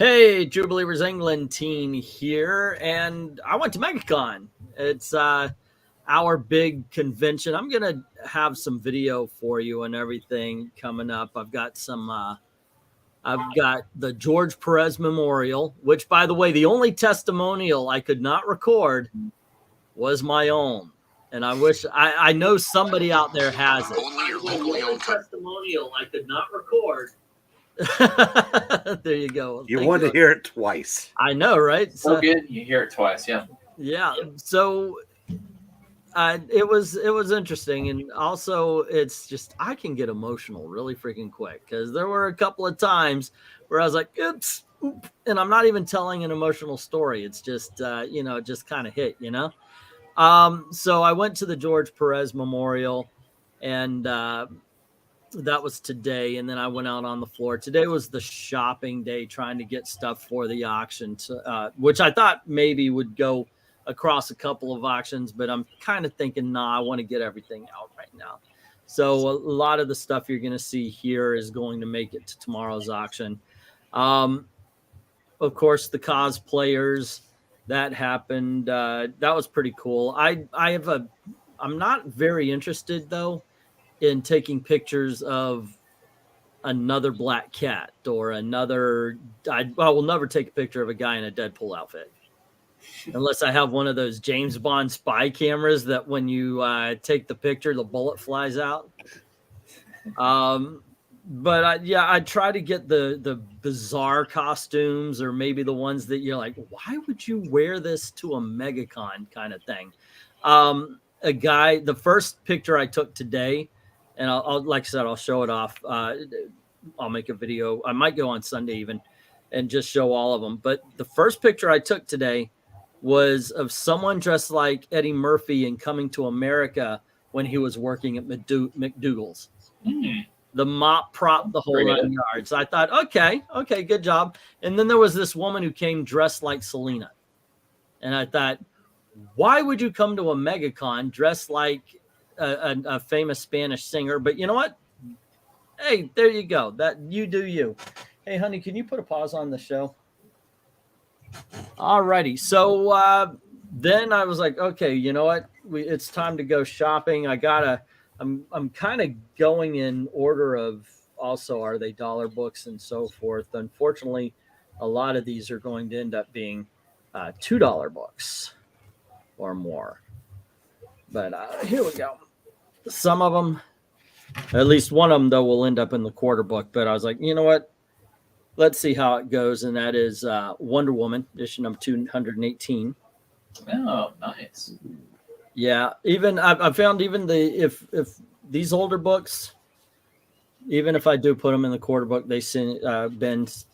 Hey, True Believers England team here, and I went to Megacon. It's our big convention. I'm gonna have some video for you and everything coming up. I've got the George Perez Memorial, which, by the way, the only testimonial I could not record was my own, and I wish I know somebody out there has it. The only testimonial I could not record. There you go. You want to hear it twice. I know, right? So good. You hear it twice, yeah. Yeah. So it was interesting, and also it's just I can get emotional really freaking quick because there were a couple of times where I was like, "Oops," and I'm not even telling an emotional story. It's just it just kind of hit, So I went to the George Perez Memorial, and that was today, and then I went out on the floor. Today was the shopping day, trying to get stuff for the auction, which I thought maybe would go across a couple of auctions, but I'm kind of thinking, nah, I want to get everything out right now. So a lot of the stuff you're going to see here is going to make it to tomorrow's auction. Of course, the cosplayers, that happened. That was pretty cool. I'm not very interested, though, in taking pictures of another black cat or another. I will never take a picture of a guy in a Deadpool outfit unless I have one of those James Bond spy cameras that when you take the picture, the bullet flies out. But I try to get the bizarre costumes, or maybe the ones that you're like, why would you wear this to a Megacon kind of thing? The first picture I took today, and I'll like I said, I'll show it off. I'll make a video. I might go on Sunday even and just show all of them. But the first picture I took today was of someone dressed like Eddie Murphy in Coming to America when he was working at McDougal's. Mm-hmm. The mop prop, the whole 9 yards. I thought, okay, good job. And then there was this woman who came dressed like Selena. And I thought, why would you come to a Megacon dressed like a famous Spanish singer? But you know what? Hey, there you go. That you do you. Hey, honey, can you put a pause on the show? All righty. So then I was like, okay, you know what? It's time to go shopping. I'm kind of going in order of also, are they dollar books and so forth. Unfortunately, a lot of these are going to end up being $2 books or more. But here we go. Some of them, at least one of them, though, will end up in the quarter book. But I was like, you know what? Let's see how it goes. And that is Wonder Woman, edition number 218. Oh, nice. Yeah, even I found even if these older books, even if I do put them in the quarter book, they bend.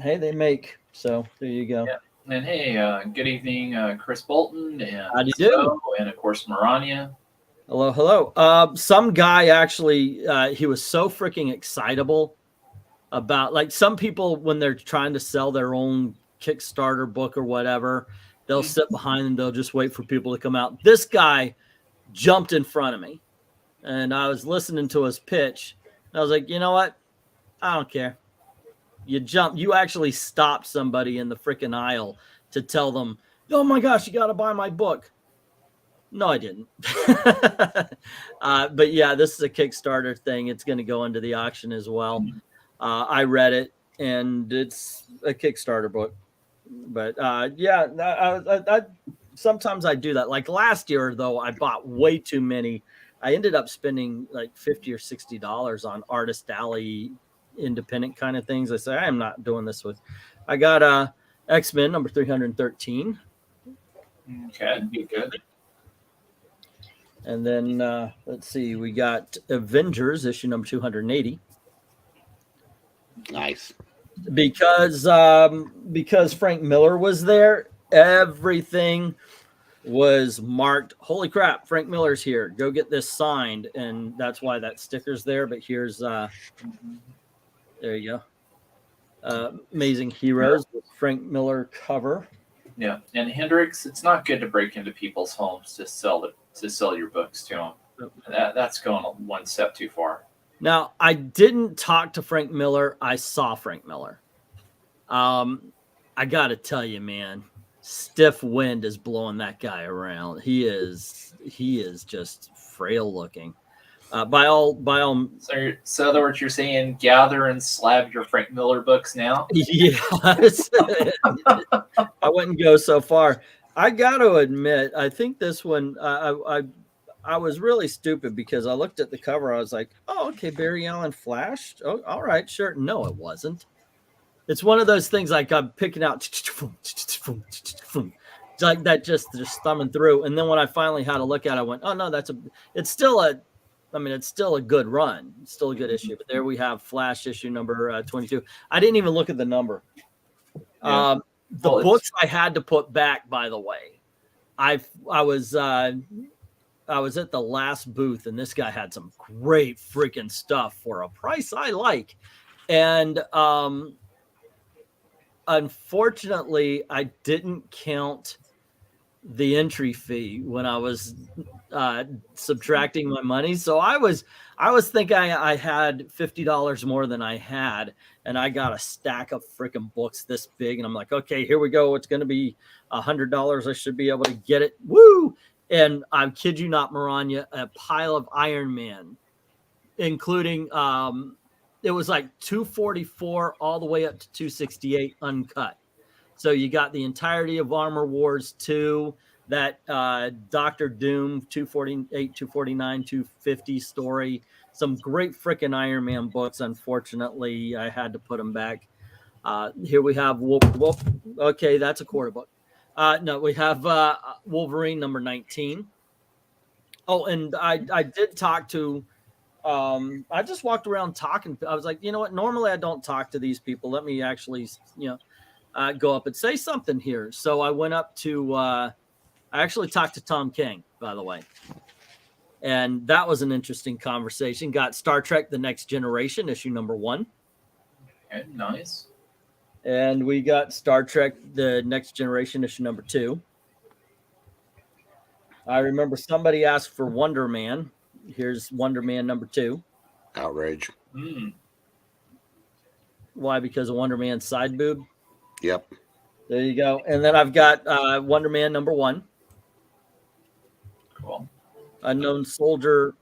Hey, they make. So there you go. Yeah. And hey, good evening, Chris Bolton, and how do you do? And of course Marania. Hello. Some guy actually, he was so freaking excitable about, like, some people when they're trying to sell their own Kickstarter book or whatever, they'll sit behind and they'll just wait for people to come out. This guy jumped in front of me, and I was listening to his pitch. And I was like, you know what? I don't care. You actually stopped somebody in the freaking aisle to tell them, oh my gosh, you got to buy my book. No, I didn't. But yeah, this is a Kickstarter thing. It's going to go into the auction as well. I read it, and it's a Kickstarter book. But I sometimes I do that. Like last year, though, I bought way too many. I ended up spending like $50 or $60 on Artist Alley independent kind of things. I said, I am not doing this with. I got X-Men number 313. Okay, be good. And then let's see, we got Avengers issue number 280. Nice. Because Frank Miller was there, everything was marked. Holy crap, Frank Miller's here. Go get this signed. And that's why that sticker's there. But here's there you go. Amazing Heroes with Frank Miller cover. Yeah, and Hendrix, it's not good to break into people's homes to sell your books to them. That's going one step too far. Now, I didn't talk to Frank Miller. I saw Frank Miller. I got to tell you, man, stiff wind is blowing that guy around. He is just frail looking. By all. So, in other words, you're saying gather and slab your Frank Miller books now? Yes. I wouldn't go so far. I got to admit, I think this one, I was really stupid because I looked at the cover. I was like, oh, okay, Barry Allen flashed. Oh, all right, sure. No, it wasn't. It's one of those things like I'm picking out like that, just thumbing through. And then when I finally had a look at it, I went, oh no, it's still a good run. It's still a good issue. But there we have Flash issue number 22. I didn't even look at the number. Yeah. The books I had to put back, by the way. I was at the last booth, and this guy had some great freaking stuff for a price I like. And unfortunately, I didn't count the entry fee when I was subtracting my money. So I was thinking I had $50 more than I had, and I got a stack of freaking books this big, and I'm like, okay, here we go. It's going to be $100. I should be able to get it. Woo! And I kid you not, Maranya, a pile of Iron Man, including it was like 244 all the way up to 268 uncut. So you got the entirety of Armor Wars 2, that Doctor Doom 248, 249, 250 story. Some great freaking Iron Man books. Unfortunately, I had to put them back. Here we have Wolf. Okay, that's a quarter book. No, we have Wolverine number 19. Oh, and I did talk to I just walked around talking. I was like, you know what? Normally I don't talk to these people. Let me actually, go up and say something here. So I went up to, I actually talked to Tom King, by the way. And that was an interesting conversation. Got Star Trek The Next Generation, issue number 1. Okay, nice. And we got Star Trek The Next Generation, issue number 2. I remember somebody asked for Wonder Man. Here's Wonder Man number 2. Outrage. Why? Because of Wonder Man's side boob? Yep. There you go. And then I've got Wonder Man number 1. Cool. Unknown Soldier.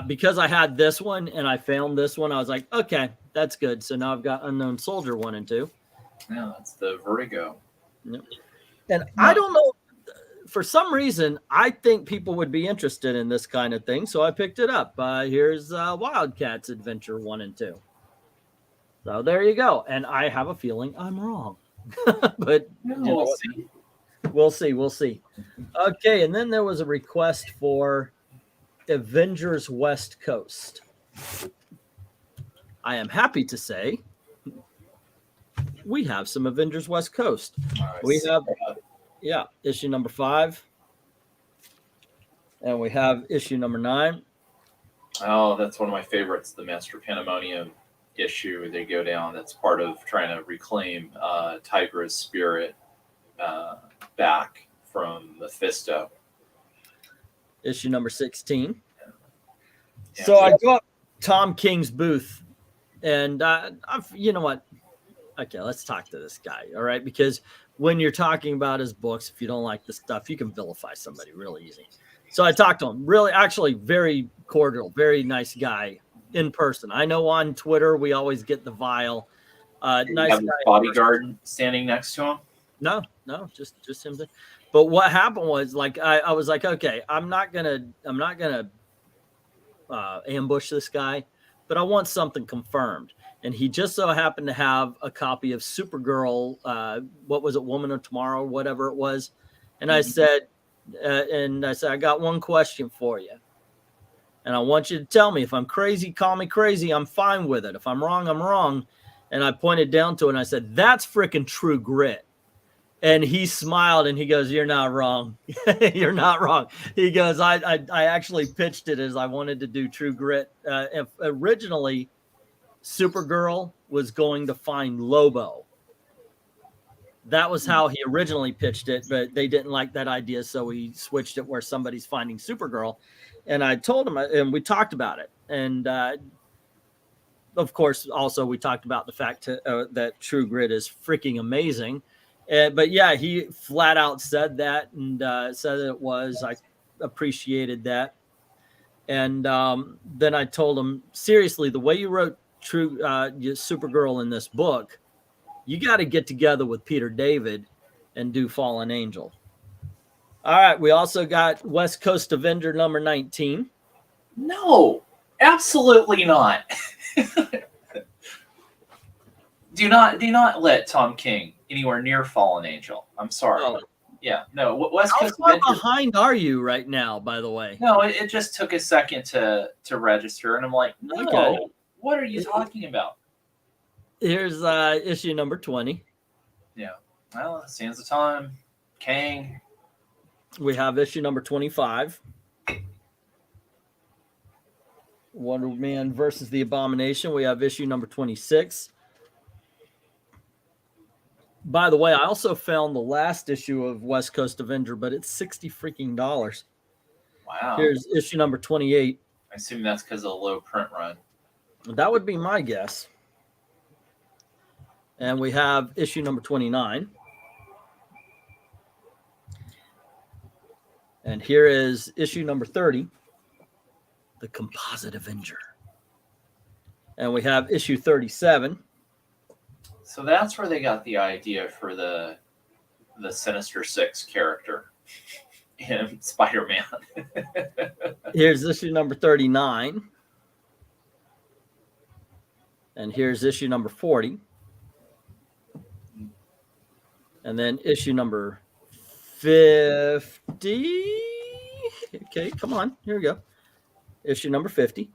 Because I had this one and I found this one, I was like, okay, that's good. So now I've got Unknown Soldier 1 and 2. Yeah, that's the Vertigo. Yep. And I don't know. For some reason, I think people would be interested in this kind of thing, so I picked it up. Here's Wildcats Adventure 1 and 2. So there you go. And I have a feeling I'm wrong. But we'll see. Okay, and then there was a request for Avengers West Coast. I am happy to say we have some Avengers West Coast. We have... Yeah, issue number 5. And we have issue number 9. Oh, that's one of my favorites, the Master Pandemonium issue. They go down. That's part of trying to reclaim Tigra's spirit back from Mephisto. Issue number 16. Yeah. So I go up Tom King's booth, and you know what? Okay, let's talk to this guy, all right? Because when you're talking about his books, if you don't like the stuff, you can vilify somebody really easy. So I talked to him. Really, actually, very cordial, very nice guy in person. I know on Twitter we always get the vile. Nice have a bodyguard standing next to him? No, just him. But what happened was, like, I was like, okay, I'm not gonna ambush this guy, but I want something confirmed. And he just so happened to have a copy of Supergirl, what was it, Woman of Tomorrow, whatever it was. And I said, I got one question for you. And I want you to tell me, if I'm crazy, call me crazy. I'm fine with it. If I'm wrong, I'm wrong. And I pointed down to it and I said, that's freaking True Grit. And he smiled and he goes, you're not wrong. You're not wrong. He goes, I actually pitched it as I wanted to do True Grit. Originally, Supergirl was going to find Lobo. That was how he originally pitched it, but they didn't like that idea, so he switched it where somebody's finding Supergirl. And I told him, and we talked about it. And of course, also we talked about the fact that True Grit is freaking amazing. But yeah, he flat out said that and said that it was. I appreciated that. And then I told him, seriously, the way you wrote Supergirl in this book, you got to get together with Peter David and do Fallen Angel. All right, we also got West Coast Avenger number 19. No, absolutely not. Do not let Tom King anywhere near Fallen Angel. I'm sorry. Oh. Yeah, no. West How Coast far Avenger. behind are you right now, by the way? No, it just took a second to register, and I'm like, no, Okay. what are you talking about? Here's issue number 20. Yeah, well, Sands of Time, Kang. We have issue number 25. Wonder Man versus the Abomination. We have issue number 26. By the way, I also found the last issue of West Coast Avenger, but it's $60 freaking dollars. Wow. Here's issue number 28. I assume that's because of the low print run. That would be my guess. And we have issue number 29. And here is issue number 30, The Composite Avenger. And we have issue 37. So that's where they got the idea for the Sinister Six character in Spider-Man. Here's issue number 39. And here's issue number 40. And then issue number 50. Okay, come on. Here we go. Issue number 50.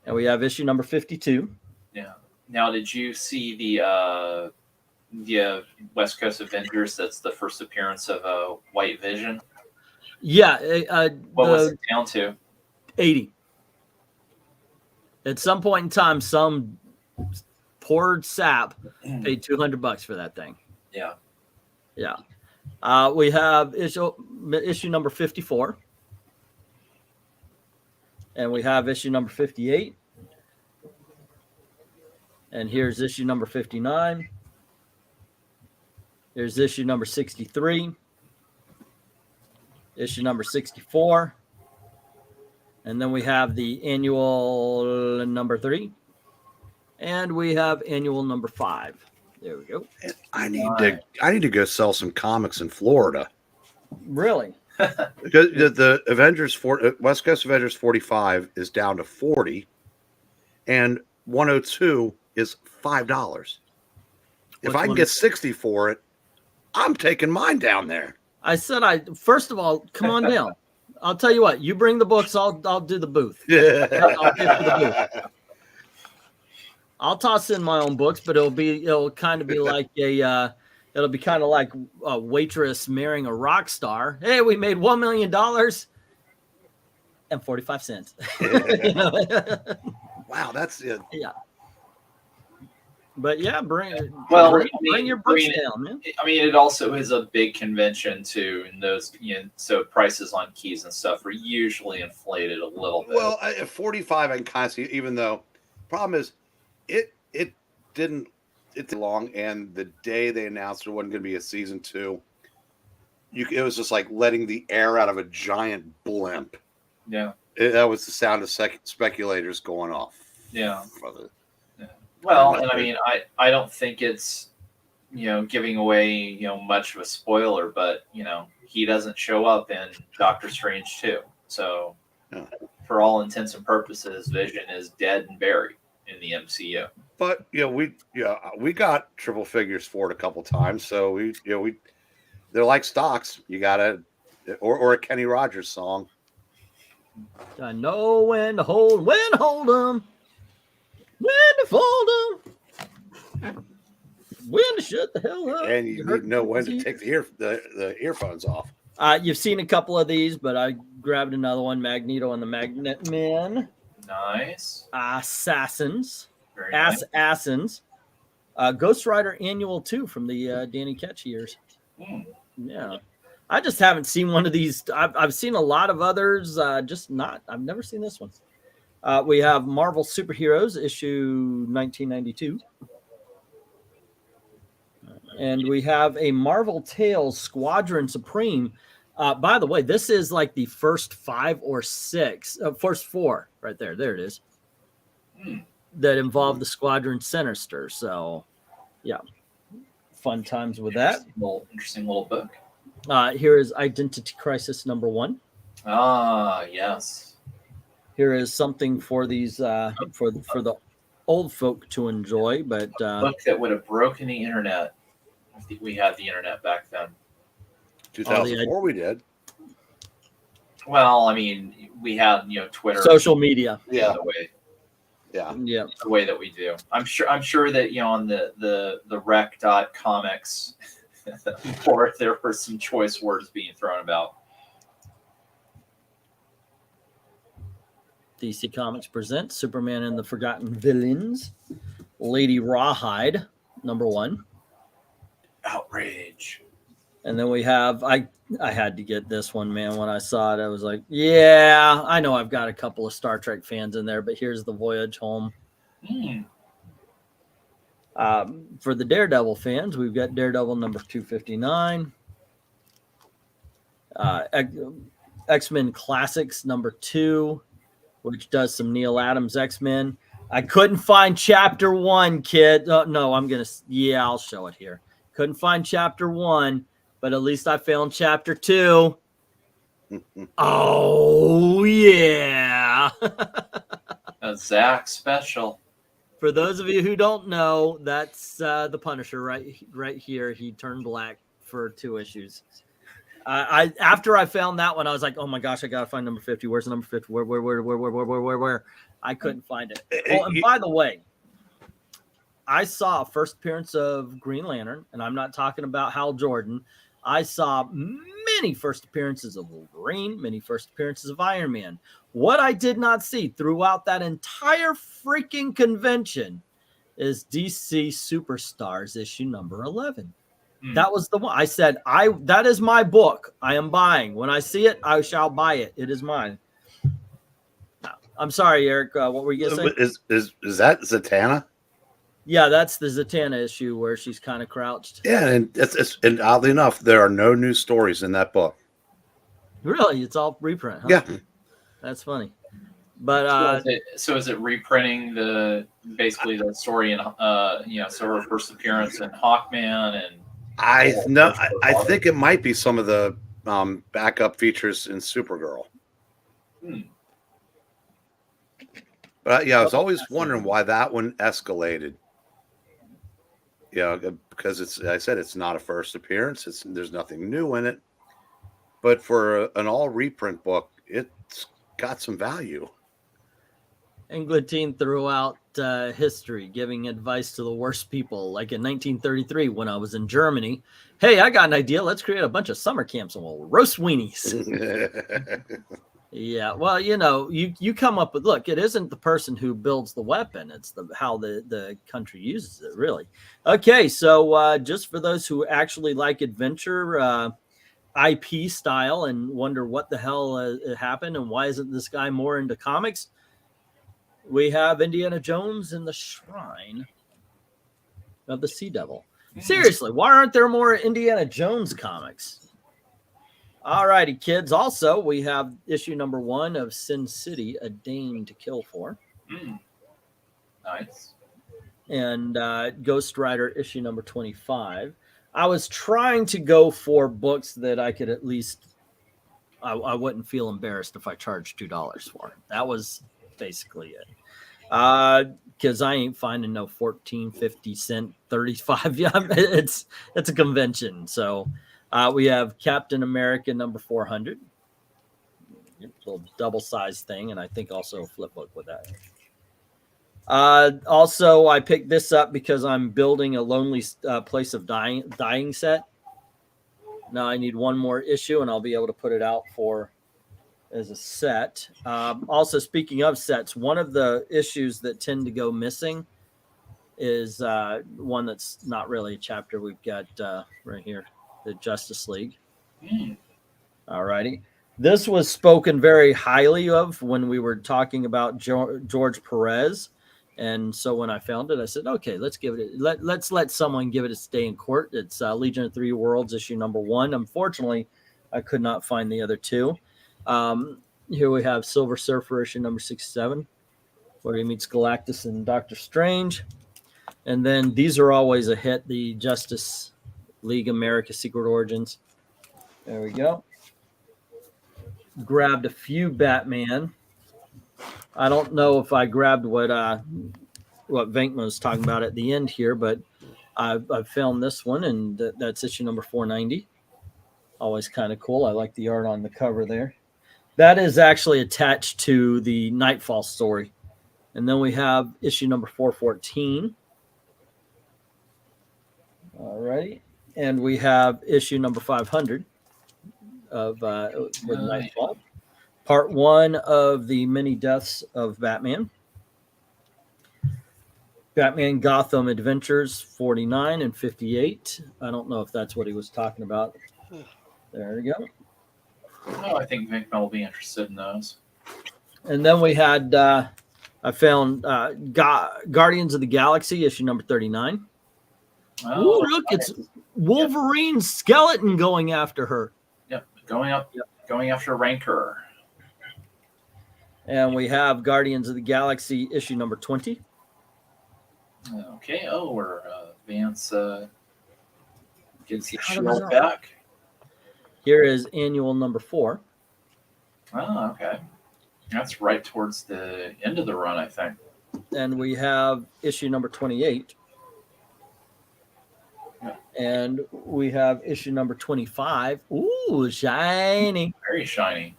And we have issue number 52. Yeah. Now, did you see the West Coast Avengers? That's the first appearance of White Vision. Yeah. What was it down to? 80. At some point in time, some poor sap paid $200 for that thing. Yeah. Yeah. We have issue number 54. And we have issue number 58. And here's issue number 59. Here's issue number 63. Issue number 64. And then we have the annual number 3. And we have annual number 5. There we go. And I need to go sell some comics in Florida. Really? Because the Avengers West Coast Avengers 45 is down to 40, and 102 is $5. If I can get 60 for it, I'm taking mine down there. I said first of all, come on down. I'll tell you what, you bring the books, I'll do the booth. I'll pay for the booth. I'll toss in my own books, but it'll kind of be like it'll be kind of like a waitress marrying a rock star. Hey, we made $1 million and 45 cents. You know? Wow, that's it. Yeah. But yeah, bring your books down, man. I mean, it also is a big convention too, and those, so prices on keys and stuff are usually inflated a little bit. Well, at 45, I can kind of see, even though problem is it's long, and the day they announced there wasn't going to be a season 2, it was just like letting the air out of a giant blimp. Yeah, that was the sound of speculators going off. Yeah. Well, and I mean, I don't think it's, giving away, much of a spoiler, but, he doesn't show up in Doctor Strange 2. So for all intents and purposes, Vision is dead and buried in the MCU. But, we got triple figures for it a couple times. So they're like stocks. You got or a Kenny Rogers song. I know when to hold them. When to fold them, when to shut the hell up, and you need to know when to take the earphones off. You've seen a couple of these, but I grabbed another one: Magneto and the Magnet Men. Nice. Assassins. Very nice. Assassins. Ghost Rider Annual 2 from the Danny Ketch years. Yeah, I just haven't seen one of these. I've seen a lot of others. I've never seen this one. We have Marvel Superheroes, issue 1992. And we have a Marvel Tales Squadron Supreme. By the way, this is like the first 5 or 6, first 4 right there. There it is. That involve the Squadron Sinister. So, yeah, fun times with that. Interesting little book. Here is Identity Crisis number 1. Ah, yes. Here is something for these for the old folk to enjoy, but a book that would have broken the internet. I think we had the internet back then. 2004 we did. Well, I mean, we had Twitter, social media. Yeah. The way that we do. I'm sure that on the rec.comics or there were some choice words being thrown about. DC Comics presents Superman and the Forgotten Villains, Lady Rawhide, number 1. Outrage. And then we have, I had to get this one, man. When I saw it, I was like, yeah, I know I've got a couple of Star Trek fans in there, but here's the Voyage Home. For the Daredevil fans, we've got Daredevil number 259. X-Men Classics number 2, which does some Neil Adams X-Men. I couldn't find chapter 1, kid. No, I'll show it here. Couldn't find chapter 1, but at least I found chapter 2. Oh, yeah. A Zach special. For those of you who don't know, that's the Punisher right here. He turned black for 2 issues. After I found that one, I was like, oh my gosh, I gotta find number 50. Where's number 50? Where? I couldn't find it. Oh, and by the way, I saw a first appearance of Green Lantern, and I'm not talking about Hal Jordan. I saw many first appearances of Wolverine, many first appearances of Iron Man. What I did not see throughout that entire freaking convention is DC Superstars issue number 11. That was the one. I said, that is my book. I am buying. When I see it, I shall buy it. It is mine. I'm sorry, Eric. What were you going to say? Is that Zatanna? Yeah, that's the Zatanna issue where she's kind of crouched. Yeah, and oddly enough, there are no new stories in that book. Really? It's all reprint, huh? Yeah. That's funny. But so is it reprinting basically the story and so her first appearance in Hawkman and I think it might be some of the backup features in Supergirl. But I was always wondering why that one escalated. Yeah, because it's not a first appearance. There's nothing new in it. But for an all reprint book, it's got some value. Englentine throughout history, giving advice to the worst people. Like in 1933, when I was in Germany, hey, I got an idea. Let's create a bunch of summer camps and we'll roast weenies. Yeah, well, you come up with, look, it isn't the person who builds the weapon. It's how the country uses it, really. Okay, so just for those who actually like adventure IP style and wonder what the hell happened and why isn't this guy more into comics, we have Indiana Jones and the Shrine of the Sea Devil. Seriously, why aren't there more Indiana Jones comics? All righty, kids. Also, we have issue number 1 of Sin City, A Dame to Kill For. Nice. And Ghost Rider issue number 25. I was trying to go for books that I could at least, I wouldn't feel embarrassed if I charged $2 for. That was basically it. Because I ain't finding no 14, 50 cent, 35. Yeah, it's a convention. So we have Captain America number 400. A little double-sized thing, and I think also a flip book with that. Also, I picked this up because I'm building a Lonely Place of Dying set. Now I need one more issue, and I'll be able to put it out as a set. Also, speaking of sets, one of the issues that tend to go missing is one that's not really a chapter. We've got right here, the Justice League. All righty. This was spoken very highly of when we were talking about George Perez. And so when I found it, I said, okay, let's give it. Let's let someone give it its day in court. It's Legion of Three Worlds issue number 1. Unfortunately, I could not find the other two. Here we have Silver Surfer issue number 67, where he meets Galactus and Doctor Strange. And then these are always a hit. The Justice League America Secret Origins. There we go. Grabbed a few Batman. I don't know if I grabbed what Venkman was talking about at the end here, but I've found this one, and that's issue number 490. Always kind of cool. I like the art on the cover there. That is actually attached to the Nightfall story. And then we have issue number 414. All right. And we have issue number 500 of with Nightfall. Part 1 of the many deaths of Batman. Batman Gotham Adventures 49 and 58. I don't know if that's what he was talking about. There we go. Oh, I think Vic will be interested in those. And then we had, I found Guardians of the Galaxy, issue number 39. Oh, ooh, look, it's Wolverine's skeleton going after her. Yep, going after Rancor. And we have Guardians of the Galaxy issue number 20. Okay. Oh, where Vance gets the shield back. Here is annual number 4. Oh, okay. That's right towards the end of the run, I think. And we have issue number 28. Yeah. And we have issue number 25. Ooh, shiny. Very shiny.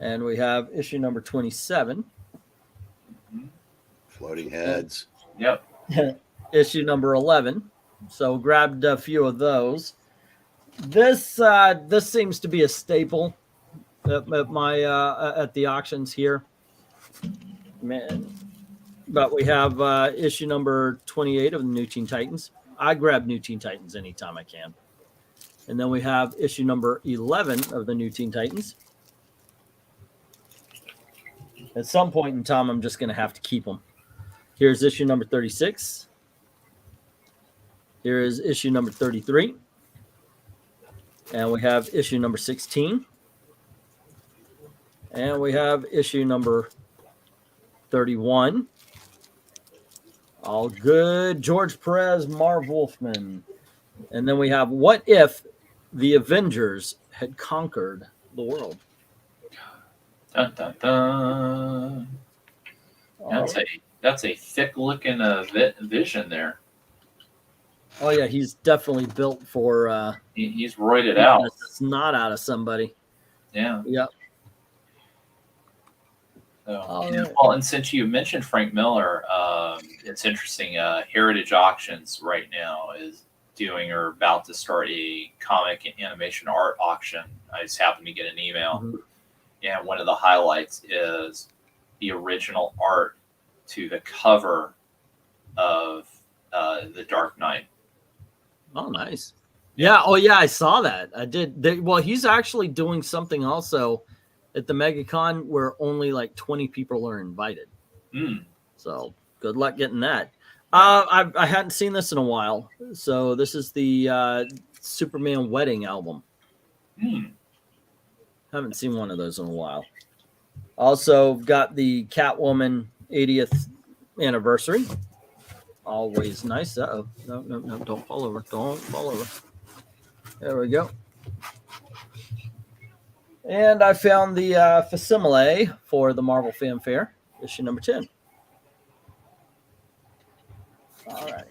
And we have issue number 27. Mm-hmm. Floating heads. Yep. Issue number 11. So grabbed a few of those. This seems to be a staple at my at the auctions here. Man. But we have issue number 28 of the New Teen Titans. I grab New Teen Titans anytime I can. And then we have issue number 11 of the New Teen Titans. At some point in time, I'm just going to have to keep them. Here's issue number 36. Here is issue number 33. And we have issue number 16. And we have issue number 31. All good. George Perez, Marv Wolfman. And then we have What If the Avengers Had Conquered the World? Dun, dun, dun. That's a thick looking vision there. Oh yeah, he's definitely built for. He's roided out. It's not out of somebody. Yeah. Yep. So, well, and since you mentioned Frank Miller, it's interesting. Heritage Auctions right now is doing or about to start a comic and animation art auction. I just happened to get an email. Mm-hmm. And one of the highlights is the original art to the cover of The Dark Knight. Oh, nice. Yeah. Oh, yeah. I saw that. I did. Well, he's actually doing something also at the Megacon where only like 20 people are invited. So good luck getting that. I hadn't seen this in a while. So this is the Superman Wedding album. Haven't seen one of those in a while. Also got the Catwoman 80th anniversary. Always nice. Uh-oh. No, don't fall over. Don't fall over. There we go. And I found the facsimile for the Marvel Fanfare, issue number 10. All right.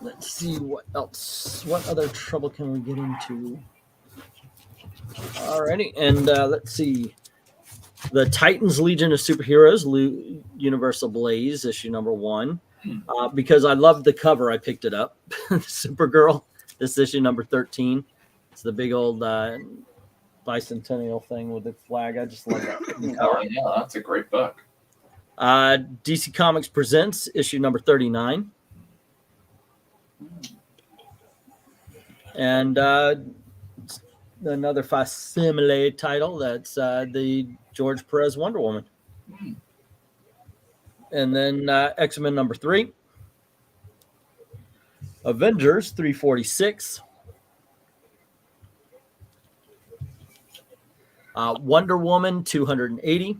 Let's see what else. What other trouble can we get into? Alrighty, and let's see. The Titans Legion of Superheroes, Universal Blaze, issue number 1. Because I loved the cover, I picked it up. Supergirl, this issue number 13. It's the big old bicentennial thing with the flag. I just love that. Oh, yeah, that's a great book. DC Comics Presents, issue number 39. And another facsimile title. That's the George Perez Wonder Woman. And then X-Men number 3. Avengers 346. Wonder Woman 280.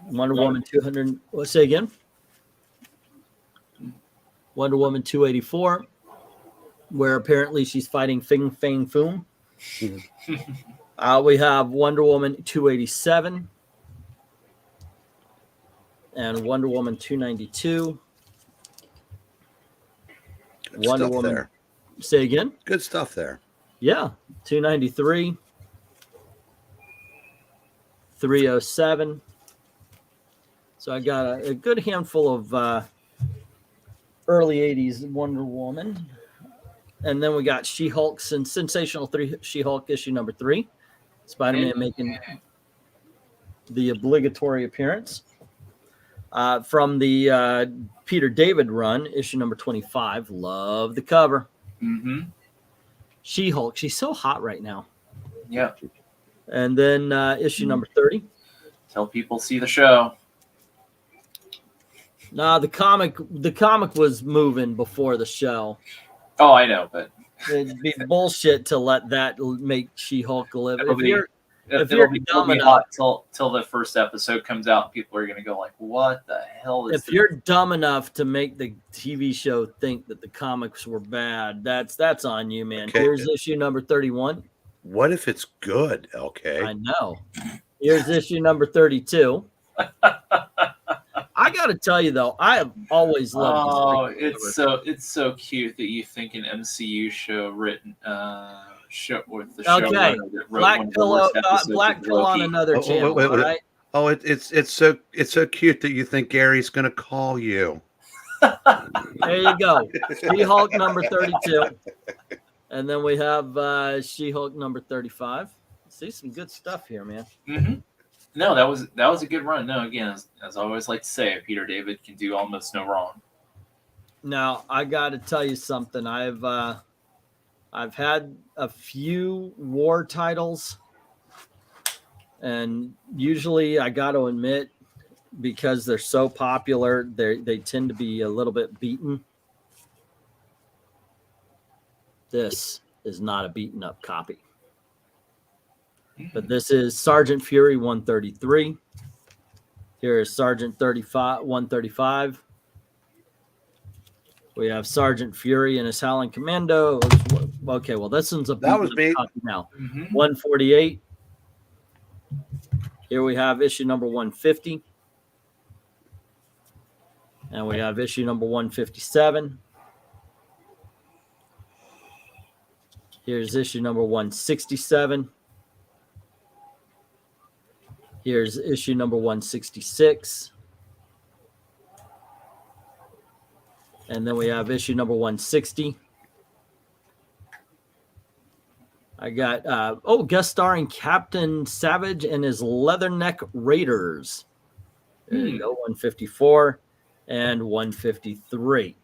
Wonder Woman 200. Let's say again. Wonder Woman 284, where apparently she's fighting Fing Fang Foom. We have Wonder Woman 287 and Wonder Woman 292. Good Wonder stuff Woman. there. Say again. Good stuff there. Yeah, 293, 307. So I got a good handful of early 80s Wonder Woman. And then we got She-Hulk and Sensational She-Hulk issue number 3. Spider-Man making the obligatory appearance. From the Peter David run, issue number 25. Love the cover. Mm-hmm. She-Hulk. She's so hot right now. Yeah. And then issue number 30. Tell people see the show. Nah, the comic was moving before the show. Oh, I know, but It'd be bullshit to let that make She-Hulk live. it'll be dumb enough, hot till the first episode comes out. People are gonna go like, "What the hell is?" if you're dumb enough to make the TV show think that the comics were bad, that's on you, man. Okay. Here's issue number 31. What if it's good, LK? I know. Here's issue number 32. I got to tell you though, I have always loved this. It's so cute that you think an MCU show written show with the Okay. showrunner that wrote one of the worst episodes Black of Pill on Loki. another channel, wait. all right? Oh, it's so cute that you think Gary's gonna call you. There you go. She-Hulk number 32. And then we have She-Hulk number 35. See some good stuff here, man. Mm-hmm. No, that was a good run. No, again, as I always like to say, Peter David can do almost no wrong. Now, I got to tell you something. I've had a few war titles, and usually I got to admit, because they're so popular, they tend to be a little bit beaten. This is not a beaten up copy. But this is Sergeant Fury 133. Here is Sergeant 135. We have Sergeant Fury and his Howling Commando. Okay, well, this one's a beaten up copy now. Mm-hmm. 148. Here we have issue number 150. And we have issue number 157. Here's issue number 167. Here's issue number 166. And then we have issue number 160. I got, guest starring Captain Savage and his Leatherneck Raiders. There you go, 154 and 153.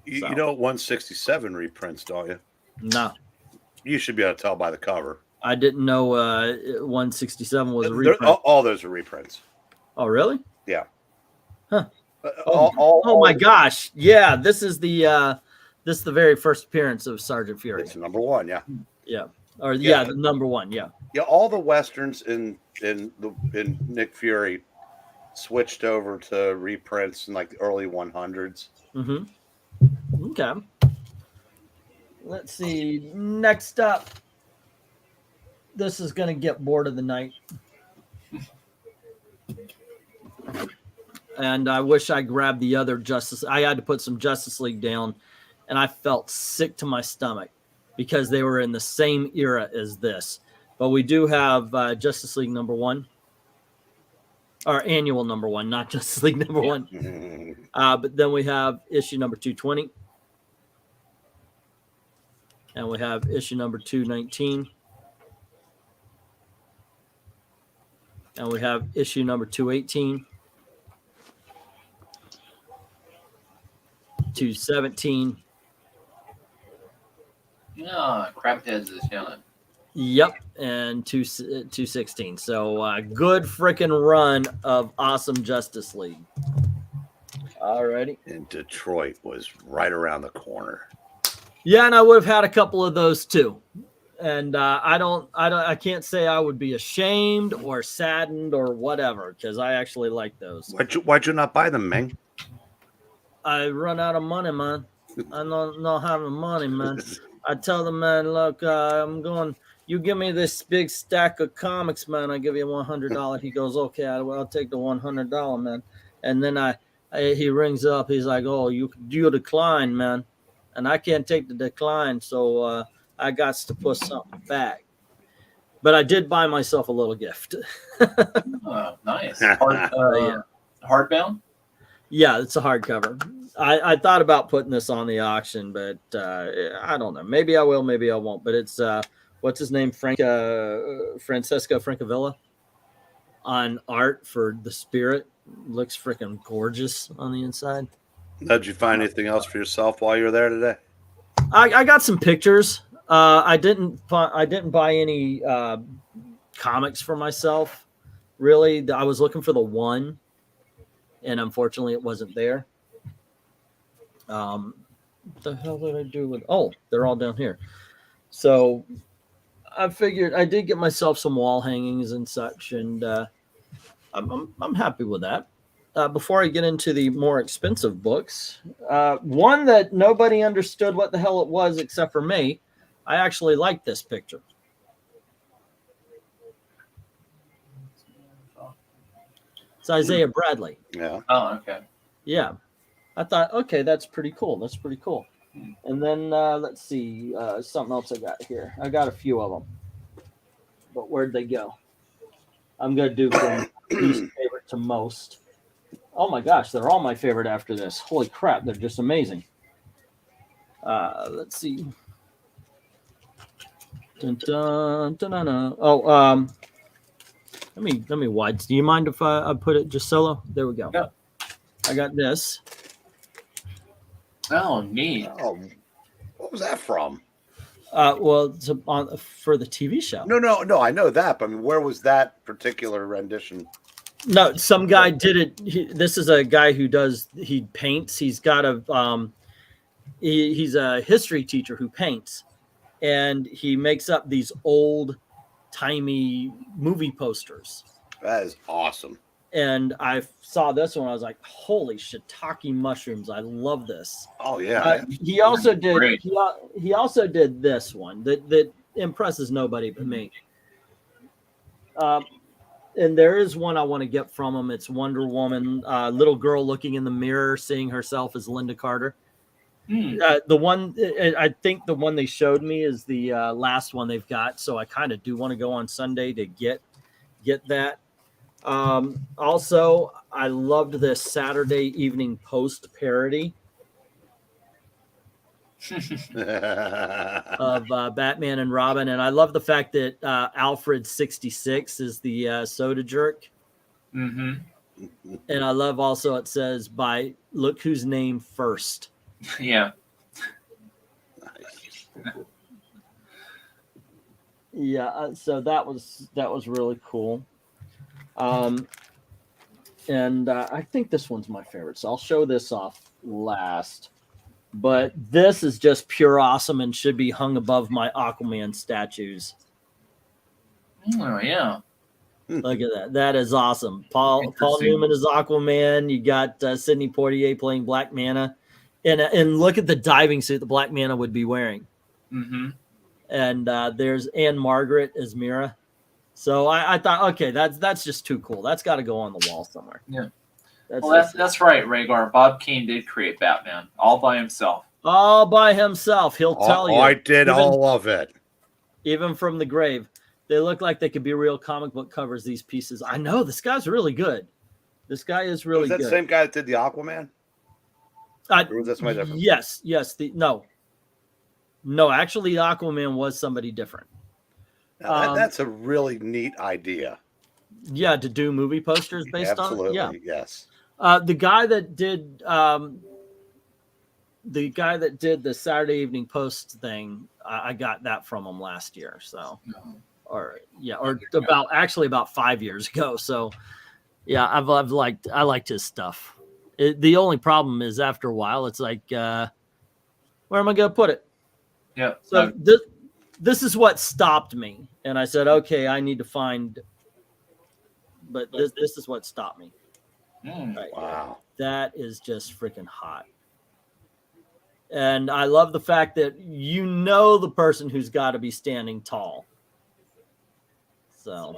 You know 167 reprints, don't you? No. You should be able to tell by the cover. I didn't know 167 was a reprint. All those are reprints. Oh, really? Yeah. Huh. Oh my gosh. Yeah, this is the very first appearance of Sergeant Fury. It's number 1, yeah. Yeah. Or the number 1, yeah. Yeah, all the westerns in Nick Fury switched over to reprints in like the early 100s. Mm-hmm. Okay. Let's see. Next up. This is going to get bored of the night. And I wish I grabbed the other Justice. I had to put some Justice League down, and I felt sick to my stomach because they were in the same era as this. But we do have Justice League number 1. Or annual number 1, not Justice League number 1. But then we have issue number 220. And we have issue number 219. And we have issue number 218, 217, Crab Heads is done. Yep, and 216. So good freaking run of awesome Justice League. Alrighty. And Detroit was right around the corner. Yeah, and I would have had a couple of those too. And I can't say I would be ashamed or saddened or whatever, because I actually like those. Why'd you not buy them, Ming? I run out of money, man. I don't have the money, man. I tell the man, look, I'm going. You give me this big stack of comics, man. I give you $100. He goes, okay, I'll take the $100, man. And then he rings up. He's like, oh, you decline, man. And I can't take the decline, so I got to put something back. But I did buy myself a little gift. Oh, nice. Hardbound? Yeah, it's a hardcover. I thought about putting this on the auction, but I don't know. Maybe I will, maybe I won't. But it's what's his name? Francesco Francavilla on art for the Spirit. Looks freaking gorgeous on the inside. Did you find anything else for yourself while you were there today? I got some pictures. I didn't buy any comics for myself. Really, I was looking for the one, and unfortunately, it wasn't there. What the hell did I do with? Oh, they're all down here. So I figured I did get myself some wall hangings and such, and I'm happy with that. Before I get into the more expensive books, one that nobody understood what the hell it was except for me, I actually like this picture. It's Isaiah Bradley. Yeah. Oh, okay. Yeah. I thought, okay, that's pretty cool. That's pretty cool. And then let's see, something else I got here. I got a few of them. But where'd they go? I'm going to do from least favorite to most. Oh my gosh, they're all my favorite after this. Holy crap, they're just amazing. Let's see. Dun, dun, dun, dun, dun. Oh, let me wide. Do you mind if I put it just solo? There we go. Yeah. I got this. Oh, neat. Oh, what was that from? Well, it's for the TV show. No. I know that, but I mean, where was that particular rendition? No, some guy did it. This is a guy who he paints. He's got he's a history teacher who paints, and he makes up these old timey movie posters. That is awesome. And I saw this one. I was like, holy shiitake mushrooms. I love this. Oh yeah. He also did. Great. He also did this one that impresses nobody but me. And there is one I want to get from him. It's Wonder Woman, little girl looking in the mirror, seeing herself as Linda Carter. The one, I think the one they showed me is the last one they've got. So I kind of do want to go on Sunday to get that. Also, I loved this Saturday Evening Post parody of Batman and Robin, and I love the fact that Alfred 66 is the soda jerk. Mm-hmm. And I love also it says by look whose name first. Yeah. Yeah, so that was really cool. And I think this one's my favorite, so I'll show this off last. But this is just pure awesome and should be hung above my Aquaman statues. Oh, yeah. Look at that. That is awesome. Paul Newman is Aquaman. You got Sidney Poitier playing Black Manta. And look at the diving suit the Black Manta would be wearing. Mm-hmm. And there's Anne Margaret as Mira. So I thought, okay, that's just too cool. That's got to go on the wall somewhere. Yeah. That's right, Rhaegar. Bob Kane did create Batman all by himself. All by himself. He'll tell you. I did all of it. Even from the grave. They look like they could be real comic book covers, these pieces. I know. This guy's really good. This guy is really good. Was that the same guy that did the Aquaman? Or was that somebody different? Yes. No, actually, Aquaman was somebody different. Now, that's a really neat idea. Yeah, to do movie posters based on it. Yeah. Yes. The guy that did the guy that did the Saturday Evening Post thing, I got that from him last year. So, or about 5 years ago. So, yeah, I liked his stuff. The only problem is after a while, it's like, where am I going to put it? Yeah. So this is what stopped me, and I said, okay, I need to find. But this is what stopped me. Right Wow, here. That is just freaking hot. And I love the fact that the person who's got to be standing tall. So,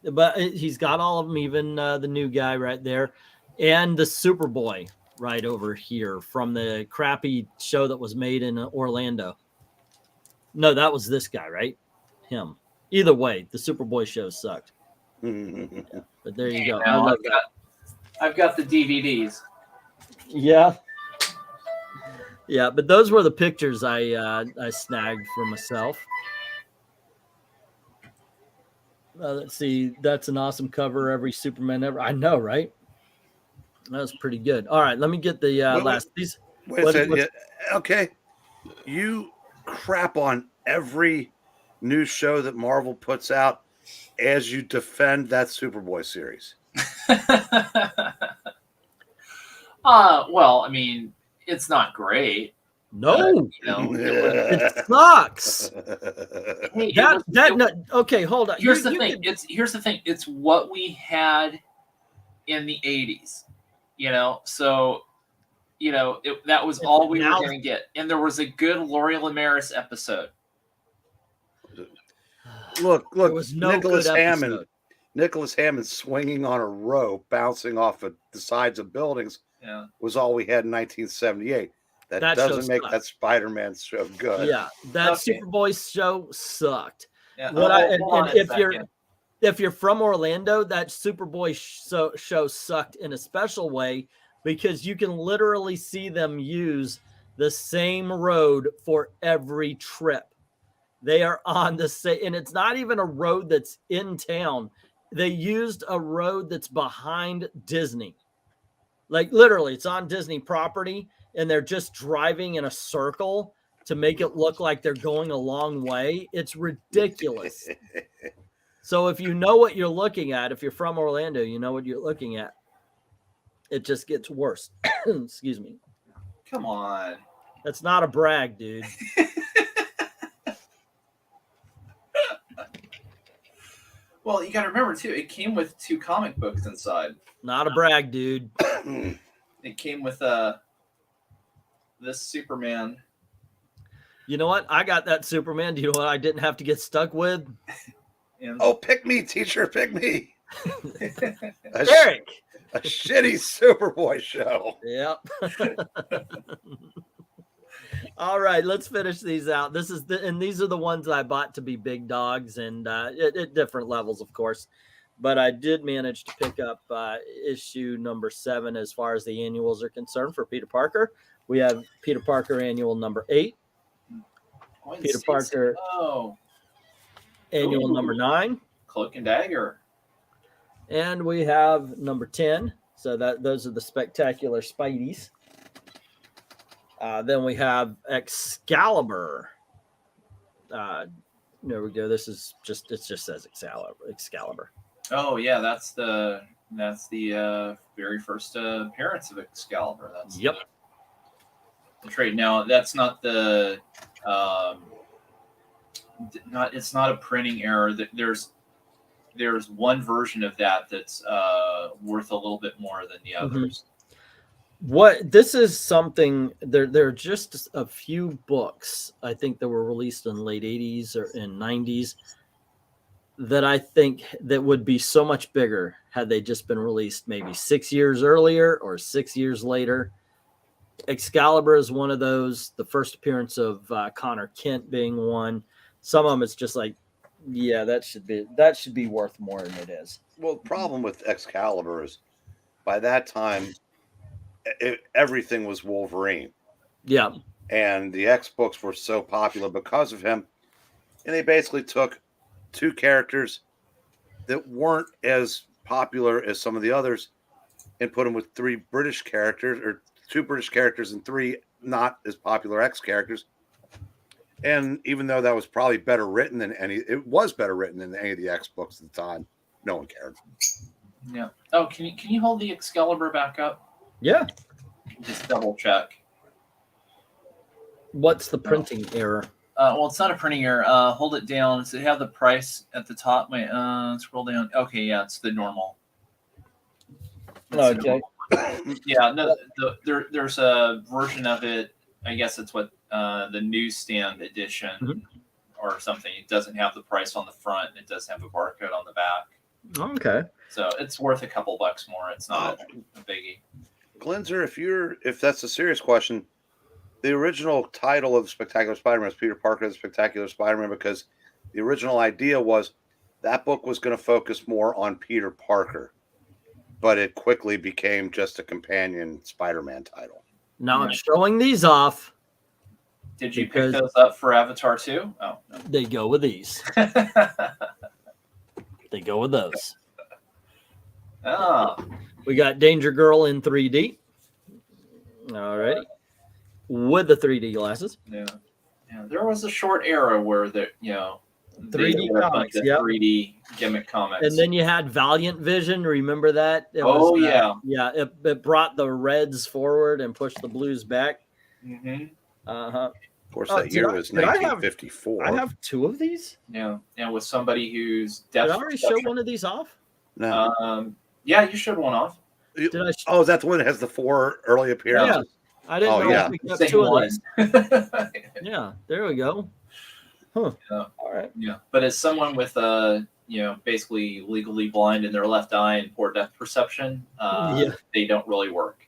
but he's got all of them, even the new guy right there, and the Superboy right over here from the crappy show that was made in Orlando. No, that was this guy, right? Him. Either way, the Superboy show sucked. Yeah, but there you go. Now I've got the DVDs. Yeah. Yeah, but those were the pictures I snagged for myself. Let's see. That's an awesome cover. Every Superman ever. I know, right? That was pretty good. All right, let me get the last piece. Wait a second. Okay. You crap on every new show that Marvel puts out as you defend that Superboy series. Well, I mean, it's not great. No, it sucks. Hey, okay, hold on. Here's the thing. It's what we had in the 80s. So that was all we were going to get, and there was a good Lori Lemaris episode. Look! There was no Nicholas good Hammond. Nicholas Hammond swinging on a rope, bouncing off of the sides of buildings. Yeah, was all we had in 1978. That doesn't make that Spider-Man show good. Yeah, that Superboy show sucked. Yeah. If you're from Orlando, that Superboy show sucked in a special way because you can literally see them use the same road for every trip. They are on the same, and it's not even a road that's in town. They used a road that's behind Disney. Like literally, it's on Disney property, and they're just driving in a circle to make it look like they're going a long way. It's ridiculous. So if you know what you're looking at, if you're from Orlando, you know what you're looking at. It just gets worse. Excuse me. Come on. That's not a brag, dude. Well, you got to remember, too, it came with 2 comic books inside. Not a brag, dude. It came with this Superman. You know what? I got that Superman. Do you know what I didn't have to get stuck with? Pick me, teacher, pick me. Eric. A shitty Superboy show. Yep. All right, let's finish these out. These are the ones I bought to be big dogs and at different levels, of course. But I did manage to pick up issue number 7 as far as the annuals are concerned for Peter Parker. We have Peter Parker annual number 8. Peter Parker annual number 9. Cloak and Dagger. And we have number 10. So those are the spectacular Spideys. Then we have Excalibur. There we go. It just says Excalibur. Oh yeah, that's the very first appearance of Excalibur. That's the trade. Now that's not the it's not a printing error. There's one version of that's worth a little bit more than the others. This is something there are just a few books I think that were released in the late 80s or in 90s that I think that would be so much bigger had they just been released maybe 6 years earlier or 6 years later. Excalibur is one of those, the first appearance of Connor Kent being one. Some of them it's just like, yeah, that should be worth more than it is. Well, the problem with Excalibur is by that time everything was Wolverine. Yeah. And the X books were so popular because of him. And they basically took 2 characters that weren't as popular as some of the others and put them with 3 British characters or 2 British characters and 3 not as popular X characters. And even though that was probably better written than it was better written than any of the X books at the time. No one cared. Yeah. Oh, can you hold the Excalibur back up? Yeah. Just double check. What's the printing error? Well, it's not a printing error. Hold it down. Does it have the price at the top? Wait, scroll down. Okay, yeah, it's the normal. Okay. Yeah, no, there's a version of it. I guess it's what the newsstand edition or something. It doesn't have the price on the front. It does have a barcode on the back. Okay. So it's worth a couple bucks more. It's not a biggie. Glenzer, if that's a serious question, the original title of Spectacular Spider-Man is Peter Parker the Spectacular Spider-Man because the original idea was that book was going to focus more on Peter Parker, but it quickly became just a companion Spider-Man title. Now I'm showing these off. Did you pick those up for Avatar 2? Oh, no. They go with these. They go with those. Oh. We got Danger Girl in 3D. All right. With the 3D glasses. Yeah. Yeah. There was a short era where 3D comics, 3D gimmick comics. And then you had Valiant Vision. Remember that? It yeah. Yeah, it brought the reds forward and pushed the blues back. Mm-hmm. Of course, that year was 1954. I have 2 of these? Yeah. And with somebody who's deaf. Did I already show one of these off? No. Yeah, you showed one off. Did I? Oh, that's the one that has the 4 early appearances? Yeah. I didn't know I picked up 2 of these. Yeah, there we go. Huh. Yeah. All right. Yeah. But as someone with basically legally blind in their left eye and poor depth perception, they don't really work.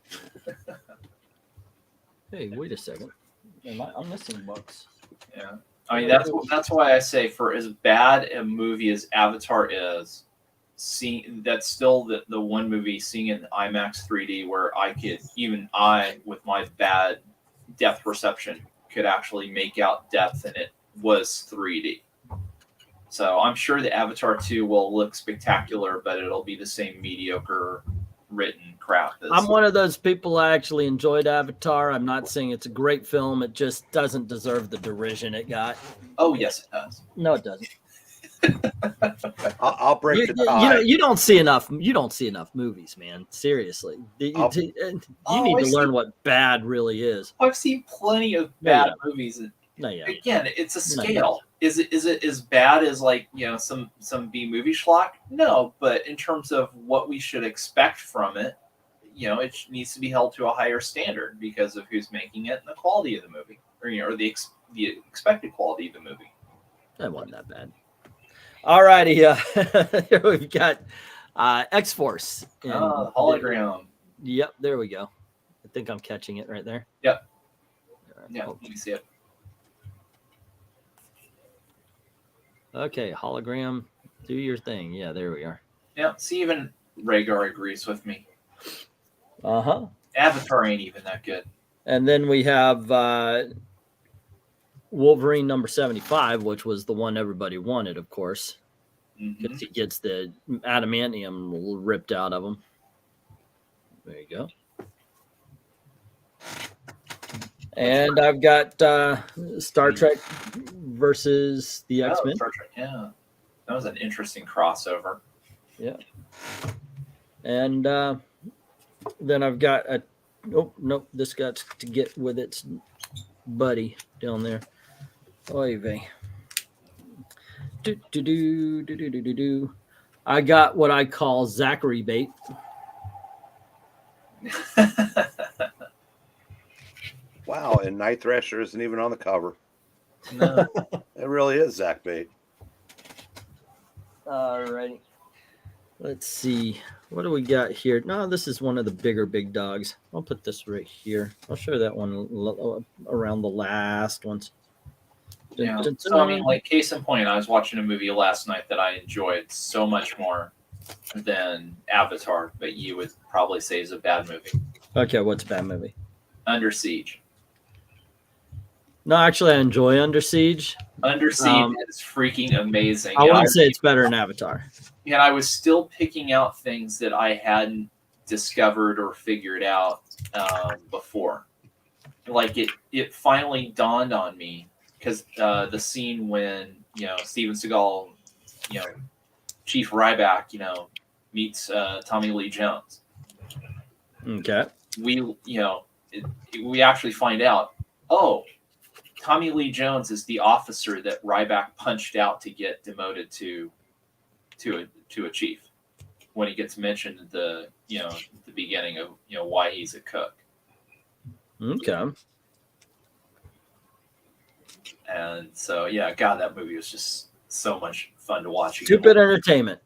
Hey, wait a second. I'm missing books. Yeah. I mean that's why I say for as bad a movie as Avatar is, that's still the one movie seeing it in IMAX 3D where I with my bad depth perception could actually make out depth, and it was 3D. So I'm sure the Avatar 2 will look spectacular, but it'll be the same mediocre written crap. I'm one of those people that actually enjoyed Avatar. I'm not saying it's a great film. It just doesn't deserve the derision it got. Oh, yes, it does. No, it doesn't. I'll break the tie. You don't see enough. You don't see enough movies, man. Seriously, you need to learn what bad really is. I've seen plenty of bad movies. Again, it's a scale. Is it as bad as some B movie schlock? No, but in terms of what we should expect from it, it needs to be held to a higher standard because of who's making it and the quality of the movie, or the expected quality of the movie. That wasn't that bad. All righty, here we've got X-Force. Hologram. Yep, there we go. I think I'm catching it right there. Yep. Yeah, let me see it. Okay, Hologram, do your thing. Yeah, there we are. Yeah, see, even Rhaegar agrees with me. Uh-huh. Avatar ain't even that good. And then we have Wolverine number 75, which was the one everybody wanted, of course. Because he gets the adamantium ripped out of him. There you go. And I've got Star Trek versus the X-Men. Star Trek, yeah. That was an interesting crossover. Yeah. And then I've got nope, this got to get with its buddy down there. Oy vey. I got what I call Zachary bait. Wow, and Night Thrasher isn't even on the cover. No. It really is Zach bait. All righty. Let's see. What do we got here? No, this is one of the big dogs. I'll put this right here. I'll show that one around the last ones. Yeah. So, I mean, like, case in point, I was watching a movie last night that I enjoyed so much more than Avatar, but you would probably say is a bad movie. Okay, what's a bad movie? Under Siege. No, actually, I enjoy Under Siege. Under Siege is freaking amazing. I wouldn't say it's better than Avatar. And I was still picking out things that I hadn't discovered or figured out before. Like it finally dawned on me because the scene when Steven Seagal, Chief Ryback, meets Tommy Lee Jones. Okay. We actually find out, oh, Tommy Lee Jones is the officer that Ryback punched out to get demoted to a chief when he gets mentioned at the beginning of why he's a cook. Okay. And so God, that movie was just so much fun to watch. Stupid entertainment,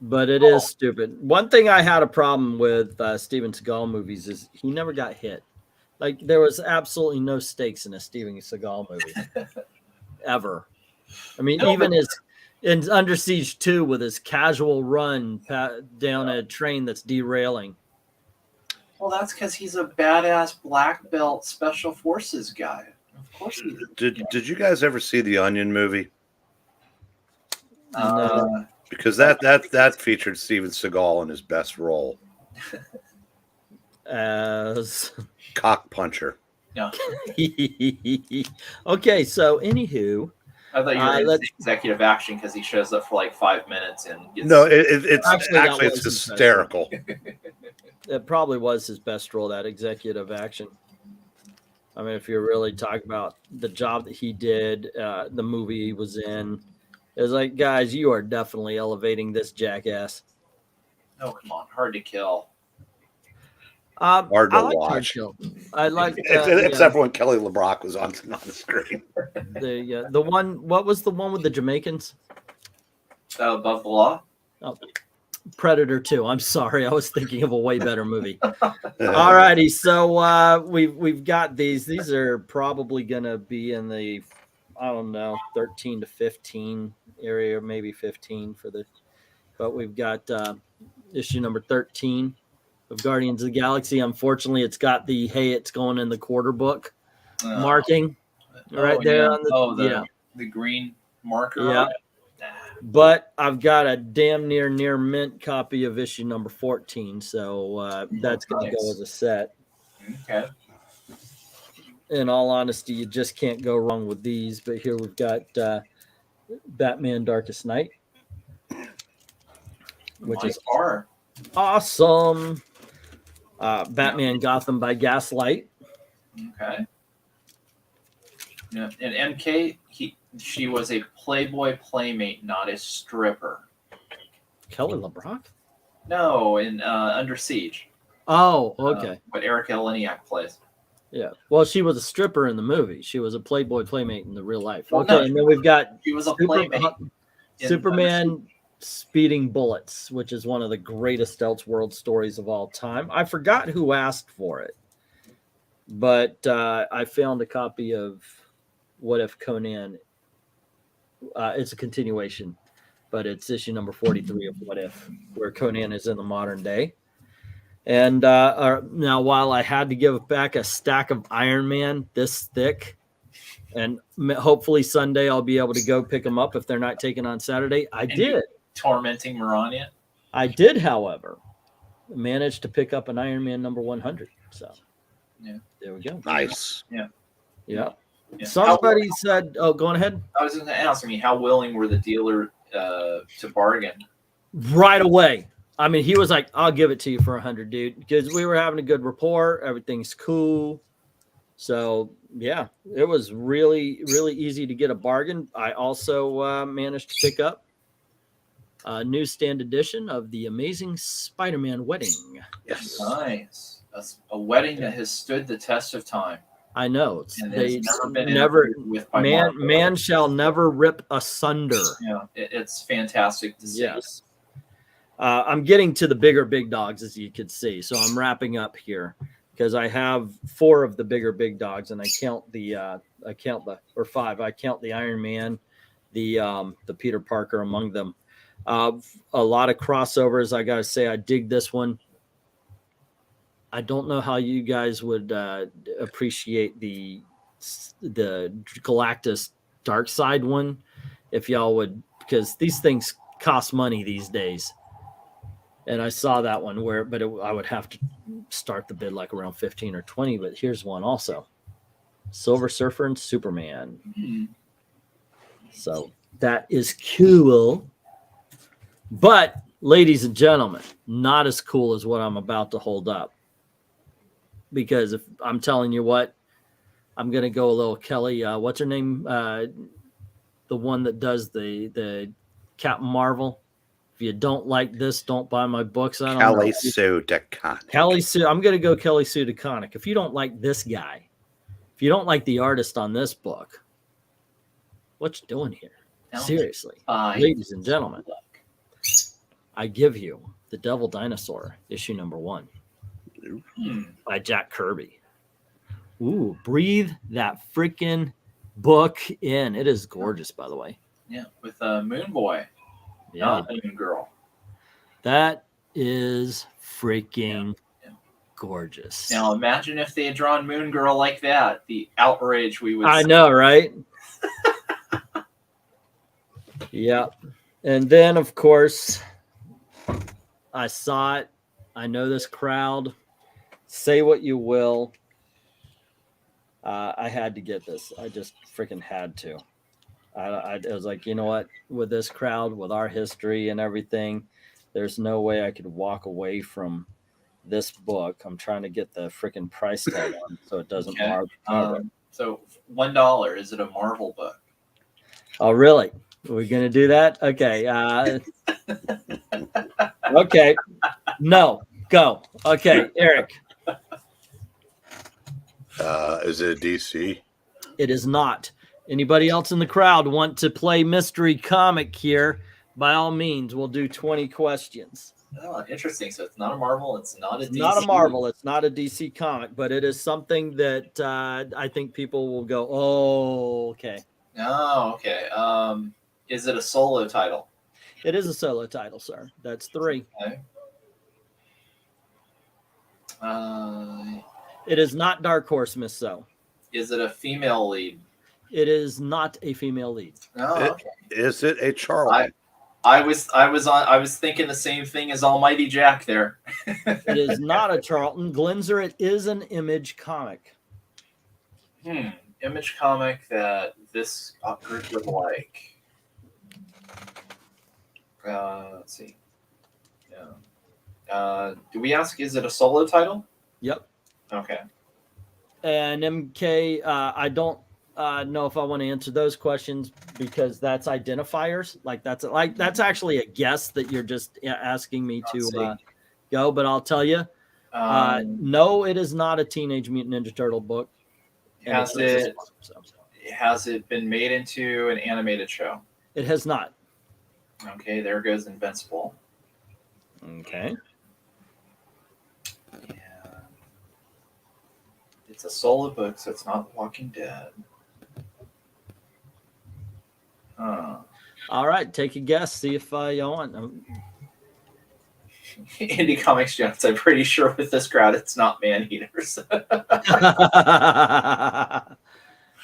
but it is stupid. One thing I had a problem with Steven Seagal movies is he never got hit. Like there was absolutely no stakes in a Steven Seagal movie ever. I mean, even in Under Siege 2 with his casual run down a train that's derailing. Well, that's because he's a badass black belt special forces guy. Of course he is. Did you guys ever see the Onion movie? No. Because that featured Steven Seagal in his best role As cock puncher. No. Okay, so anywho, I thought you were going to say executive action because he shows up for like 5 minutes and gets... No, it's actually was it's hysterical. It probably was his best role, that executive action. I mean, if you're really talking about the job that he did, the movie he was in, it was like, guys, you are definitely elevating this jackass. Oh, come on. Hard to kill. Hard to watch. I like except when Kelly LeBrock was on the screen. The one. What was the one with the Jamaicans? Above the Law. Oh, Predator 2. I'm sorry, I was thinking of a way better movie. All righty, so we've got these. These are probably gonna be in the 13 to 15 area, maybe 15 for the. But we've got issue number 13. Of Guardians of the Galaxy. Unfortunately, it's got the it's going in the quarter book marking right there on the green marker. Yeah. But I've got a damn near mint copy of issue number 14, so that's going to go as a set. Okay. In all honesty, you just can't go wrong with these. But here we've got Batman Darkest Night, which is awesome. Batman Gotham by Gaslight. Okay. Yeah, and MK, she was a Playboy playmate, not a stripper. Kelly LeBrock? No, in Under Siege. Oh, okay. What Eric Eleniak plays. Yeah. Well, she was a stripper in the movie. She was a Playboy playmate in the real life. Well, okay, no, and then we've got she was a playmate. Superman Speeding Bullets, which is one of the greatest Elseworld stories of all time. I forgot who asked for it, but I found a copy of What If Conan. It's a continuation, but it's issue number 43 of What If, where Conan is in the modern day. And now, while I had to give back a stack of Iron Man this thick, and hopefully Sunday I'll be able to go pick them up if they're not taken on Saturday, I did. Tormenting Marania. I did, however, manage to pick up an Iron Man number 100. So, there we go. Nice. Yeah. Somebody said, "Oh, go on ahead." I was going to ask me how willing were the dealer to bargain right away. I mean, he was like, "I'll give it to you for 100, dude," because we were having a good rapport. Everything's cool. So yeah, it was really, really easy to get a bargain. I also managed to pick up a newsstand edition of The Amazing Spider-Man Wedding. Yes. Nice. That's a wedding that has stood the test of time. I know. Man man shall never rip asunder. Yeah, it's fantastic to see. Yes. I'm getting to the bigger big dogs, as you could see. So I'm wrapping up here because I have 4 of the bigger big dogs, and I count the five. I count the Iron Man, the Peter Parker among them. A lot of crossovers. I gotta say, I dig this one. I don't know how you guys would appreciate the Galactus Dark Side one, if y'all would, because these things cost money these days. And I saw that one I would have to start the bid like around 15 or 20. But here's one also: Silver Surfer and Superman. Hmm. So that is cool. But, ladies and gentlemen, not as cool as what I'm about to hold up. Because if I'm telling you what, I'm going to go a little Kelly. What's her name? The one that does the Captain Marvel. If you don't like this, don't buy my books. I don't Kelly know. Sue DeConnick. Kelly Sue. I'm going to go Kelly Sue DeConnick. If you don't like this guy, if you don't like the artist on this book, what you doing here? Seriously, ladies and gentlemen, I give you The Devil Dinosaur, issue number 1 by Jack Kirby. Ooh, breathe that freaking book in. It is gorgeous, by the way. Yeah, with Moon Boy. Yeah, Not Moon Girl. that is freaking gorgeous. Now imagine if they had drawn Moon Girl like that. The outrage we would I see. know, right? Yeah. And then, of course, I saw it. I know this crowd. Say what you will. I had to get this. I just freaking had to. I was like, you know what? With this crowd, with our history and everything, there's no way I could walk away from this book. I'm trying to get the freaking price tag on so it doesn't mark. So $1. Is it a Marvel book? Oh, really? We're going to do that? Okay. Okay. No. Go. Okay, Eric. Is it a DC? It is not. Anybody else in the crowd want to play mystery comic here? By all means, we'll do 20 questions. Oh, interesting. So it's not a Marvel. It's not a DC. Not a Marvel. It's not a DC comic, but it is something that I think people will go, oh, okay. Oh, okay. Is it a solo title? It is a solo title, sir. That's 3. Okay. It is not Dark Horse, Miss So. Is it a female lead? It is not a female lead. Oh, okay. Is it a Charlie? I was thinking the same thing as Almighty Jack there. It is not a Charlton Glenser. It is an Image comic. Image comic that this group would like. Let's see. Yeah. Do we ask? Is it a solo title? Yep. Okay. And MK, I don't know if I want to answer those questions because that's identifiers. That's actually a guess that you're just asking me to go. But I'll tell you, no, it is not a Teenage Mutant Ninja Turtle book. Has it been made into an animated show? It has not. Okay, there goes Invincible. Okay. Yeah. It's a solo book, so it's not Walking Dead. All right, take a guess. See if you want. Indie Comics Jones, I'm pretty sure with this crowd, it's not Man-Eaters.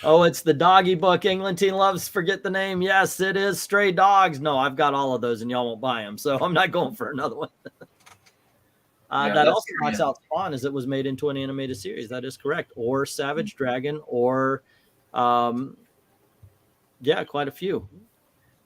Oh, it's the doggy book. England Teen loves. Forget the name. Yes, it is Stray Dogs. No, I've got all of those, and y'all won't buy them, so I'm not going for another one. That also knocks out Spawn, as it was made into an animated series. That is correct. Or Savage Dragon, or quite a few.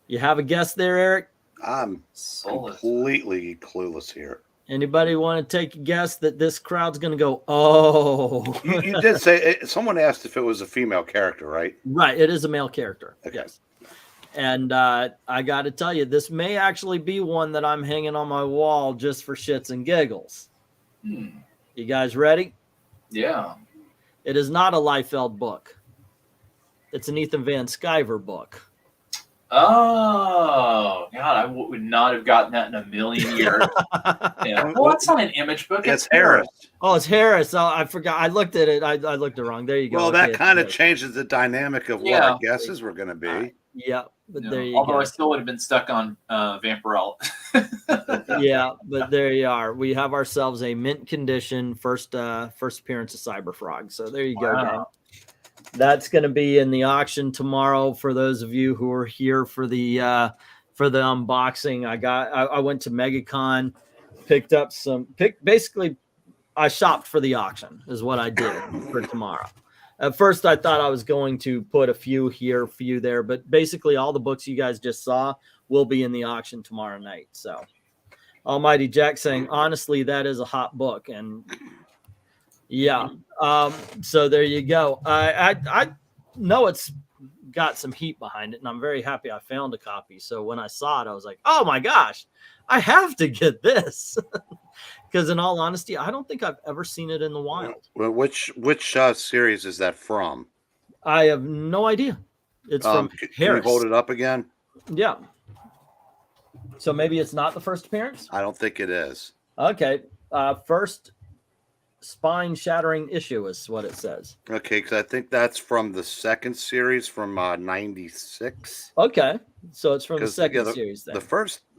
You have a guess there, Eric? I'm completely clueless here. Anybody want to take a guess that this crowd's going to go, oh? You did say, someone asked if it was a female character, right? Right. It is a male character. Okay. Yes. And I got to tell you, this may actually be one that I'm hanging on my wall just for shits and giggles. You guys ready? Yeah. It is not a Liefeld book. It's an Ethan Van Sciver book. Oh, God, I would not have gotten that in a million years. Yeah. Well, that's not an Image book. It's Harris. Oh, it's Harris. Oh, I forgot. I looked at it. I looked it wrong. There you go. Well, that kind of changes the dynamic of what our guesses were going to be. Yeah, but there you Although go. I still would have been stuck on Vampirella. Yeah, but there you are. We have ourselves a mint condition first appearance of Cyberfrog. So there you go, guys. That's going to be in the auction tomorrow for those of you who are here for the unboxing. I went to Megacon picked up basically I shopped for the auction is what I did for tomorrow. At first I thought I was going to put a few here, a few there, but basically all the books you guys just saw will be in the auction tomorrow night. So Almighty Jack saying, honestly, that is a hot book. And yeah. So there you go. I know it's got some heat behind it, and I'm very happy I found a copy. So when I saw it, I was like, oh my gosh, I have to get this. Because in all honesty, I don't think I've ever seen it in the wild. Well, which series is that from? I have no idea. It's from Can Harris. you hold it up again? Yeah. So maybe it's not the first appearance? I don't think it is. Okay. First spine-shattering issue is what it says. Okay, because I think that's from the second series from '96. Okay. So it's from the second series then. The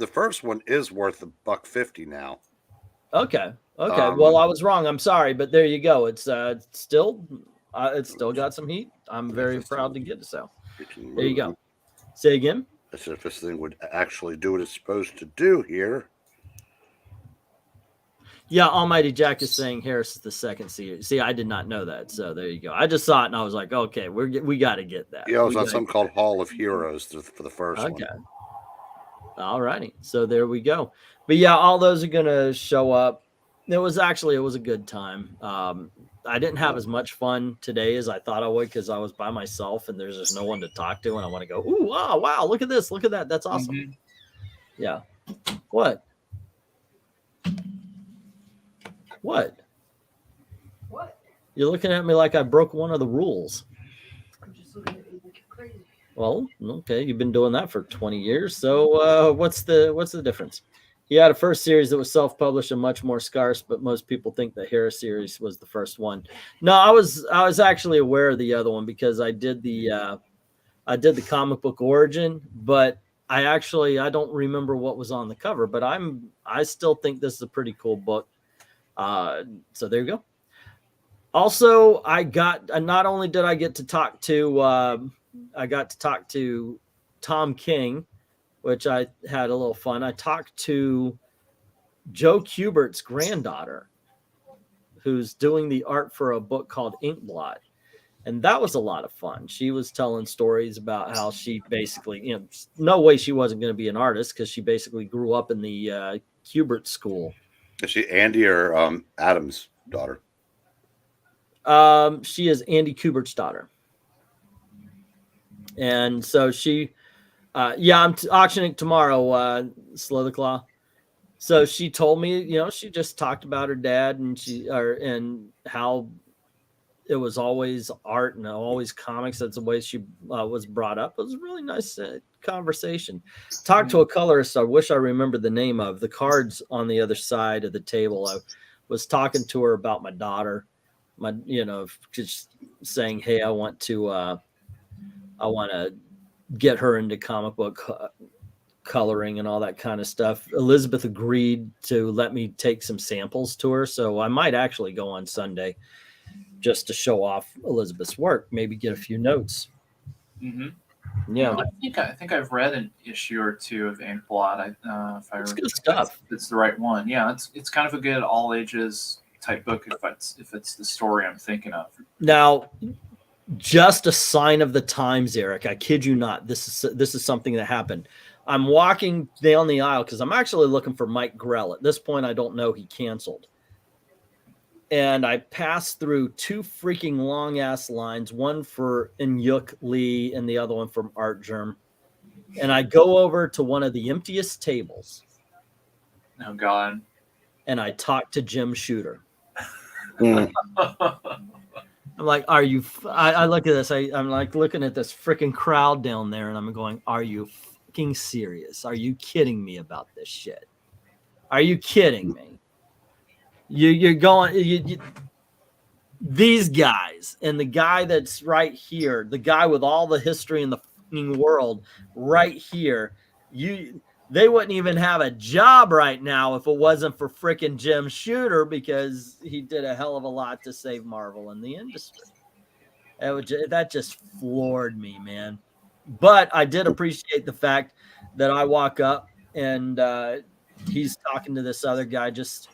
first one is worth $1.50 now. Okay. Well, I was wrong. I'm sorry, but there you go. It's still got some heat. I'm very proud to get it. So there you go. Say again. As if this thing would actually do what it's supposed to do here. Yeah, Almighty Jack is saying Harris is the second series. See, I did not know that. So there you go. I just saw it and I was like, okay, we got to get that. Yeah, it was on something called Hall of Heroes for the first one. Okay. All righty. So there we go. But yeah, all those are going to show up. It was a good time. I didn't have as much fun today as I thought I would because I was by myself and there's just no one to talk to. And I want to go, ooh, wow, look at this. Look at that. That's awesome. Mm-hmm. Yeah. What? You're looking at me like I broke one of the rules. I'm just looking at you like you're crazy. Well, okay, you've been doing that for 20 years. So what's the difference? He had a first series that was self-published and much more scarce, but most people think the Harris series was the first one. No, I was actually aware of the other one because I did the comic book origin, but I don't remember what was on the cover, but I still think this is a pretty cool book. So there you go. Also, not only did I get to talk to I got to talk to Tom King, which I had a little fun. I talked to Joe Kubert's granddaughter, who's doing the art for a book called Inkblot. And that was a lot of fun. She was telling stories about how she basically, no way she wasn't going to be an artist because she basically grew up in the Kubert school. Is she Andy or Adam's daughter? She is Andy Kubert's daughter. And so she, I'm auctioning tomorrow, Slow the Claw. So she told me, she just talked about her dad and how it was always art and always comics. That's the way she was brought up. It was a really nice conversation. Talked to a colorist I wish I remembered the name of. The cards on the other side of the table. I was talking to her about my daughter. Just saying, hey, I want to get her into comic book coloring and all that kind of stuff. Elizabeth agreed to let me take some samples to her. So I might actually go on Sunday just to show off Elizabeth's work, maybe get a few notes. Mm-hmm. Yeah. I think I've read an issue or two of Inkblot. It's good stuff. It's the right one. Yeah. It's kind of a good all ages type book if it's the story I'm thinking of. Now, just a sign of the times, Eric. I kid you not. This is something that happened. I'm walking down the aisle because I'm actually looking for Mike Grell. At this point, I don't know. He canceled. And I passed through two freaking long ass lines, one for Inyuk Lee and the other one from Art Germ. And I go over to one of the emptiest tables. Oh God. And I talk to Jim Shooter. I'm like, are you? I look at this. I'm like looking at this freaking crowd down there, and I'm going, are you fucking serious? Are you kidding me about this shit? Are you kidding me? You're going. These guys and the guy that's right here, the guy with all the history in the fucking world, right here. They wouldn't even have a job right now if it wasn't for freaking Jim Shooter because he did a hell of a lot to save Marvel in the industry. That just floored me, man. But I did appreciate the fact that I walk up and he's talking to this other guy, just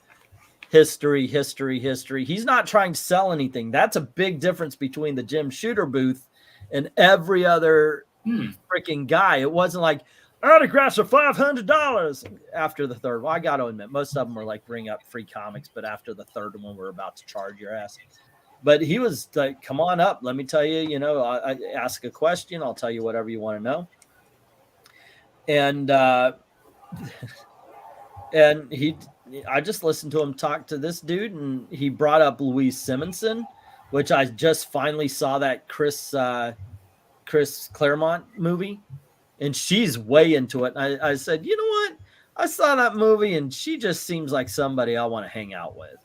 history. He's not trying to sell anything. That's a big difference between the Jim Shooter booth and every other freaking guy. It wasn't like autographs are $500 after the third. Well, I got to admit, most of them were like bring up free comics, but after the third one, we're about to charge your ass. But he was like, come on up. Let me tell you, you know, I ask a question. I'll tell you whatever you want to know. And, I just listened to him talk to this dude, and he brought up Louise Simonson, which I just finally saw that Chris Claremont movie, and she's way into it. And I said, you know what? I saw that movie, and she just seems like somebody I want to hang out with.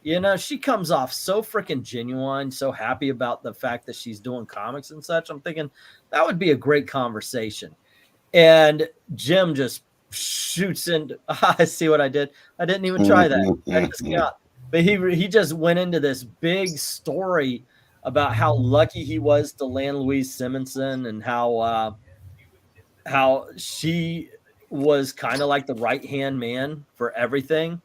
You know, she comes off so freaking genuine, so happy about the fact that she's doing comics and such. I'm thinking that would be a great conversation. And Jim just shoots into, I see what I did. I didn't even try that. But he just went into this big story about how lucky he was to land Louise Simonson, and how she was kind of like the right-hand man for everything.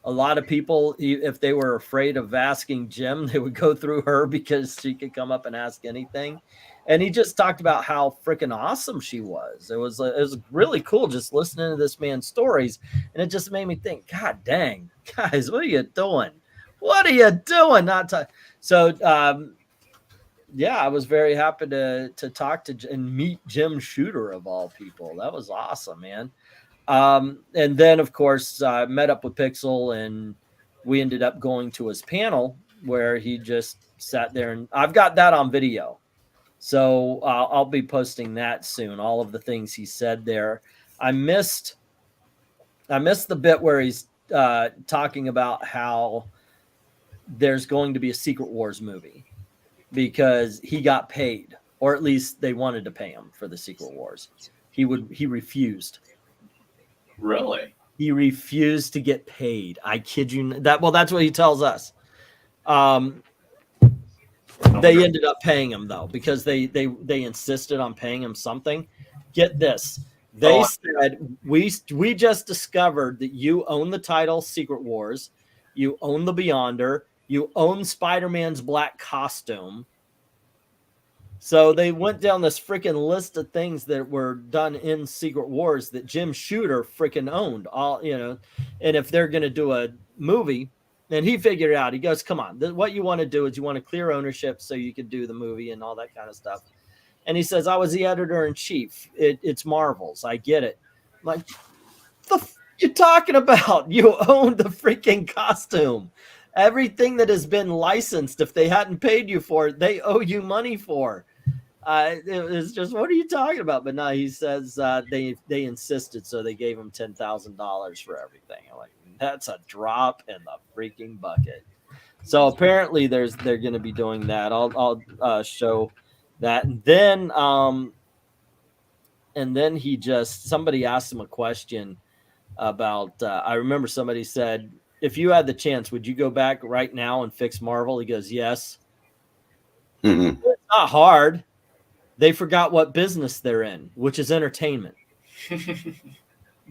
A lot of people, if they were afraid of asking Jim, they would go through her because she could come up and ask anything. And he just talked about how freaking awesome she was. It was really cool just listening to this man's stories. And it just made me think, God dang, guys, what are you doing? What are you doing? Yeah, I was very happy to talk to and meet Jim Shooter of all people. That was awesome, man. And then, of course, I met up with Pixel, and we ended up going to his panel where he just sat there, and I've got that on video. So I'll be posting that soon, all of the things he said there. I missed the bit where he's talking about how there's going to be a Secret Wars movie because he got paid, or at least they wanted to pay him for the Secret Wars. He refused. Really? He refused to get paid. I kid you that. Well, that's what he tells us. They ended up paying him though, because they insisted on paying him something. Get this. They said, we just discovered that you own the title Secret Wars. You own the Beyonder. You own Spider-Man's black costume. So they went down this freaking list of things that were done in Secret Wars that Jim Shooter freaking owned. All, you know, and if they're going to do a movie, and he figured it out. He goes, come on, what you want to do is you want to clear ownership so you could do the movie and all that kind of stuff. And he says, I was the editor-in-chief. It's Marvel's. I get it. I'm like, the you talking about? You own the freaking costume. Everything that has been licensed, if they hadn't paid you for it, they owe you money for. It was just, what are you talking about? But no, he says they insisted, so they gave him $10,000 for everything. I'm like, that's a drop in the freaking bucket. So apparently they're going to be doing that. I'll show that, and then he just, somebody asked him a question about. I remember somebody said, if you had the chance, would you go back right now and fix Marvel? He goes, yes. Mm-hmm. It's not hard. They forgot what business they're in, which is entertainment.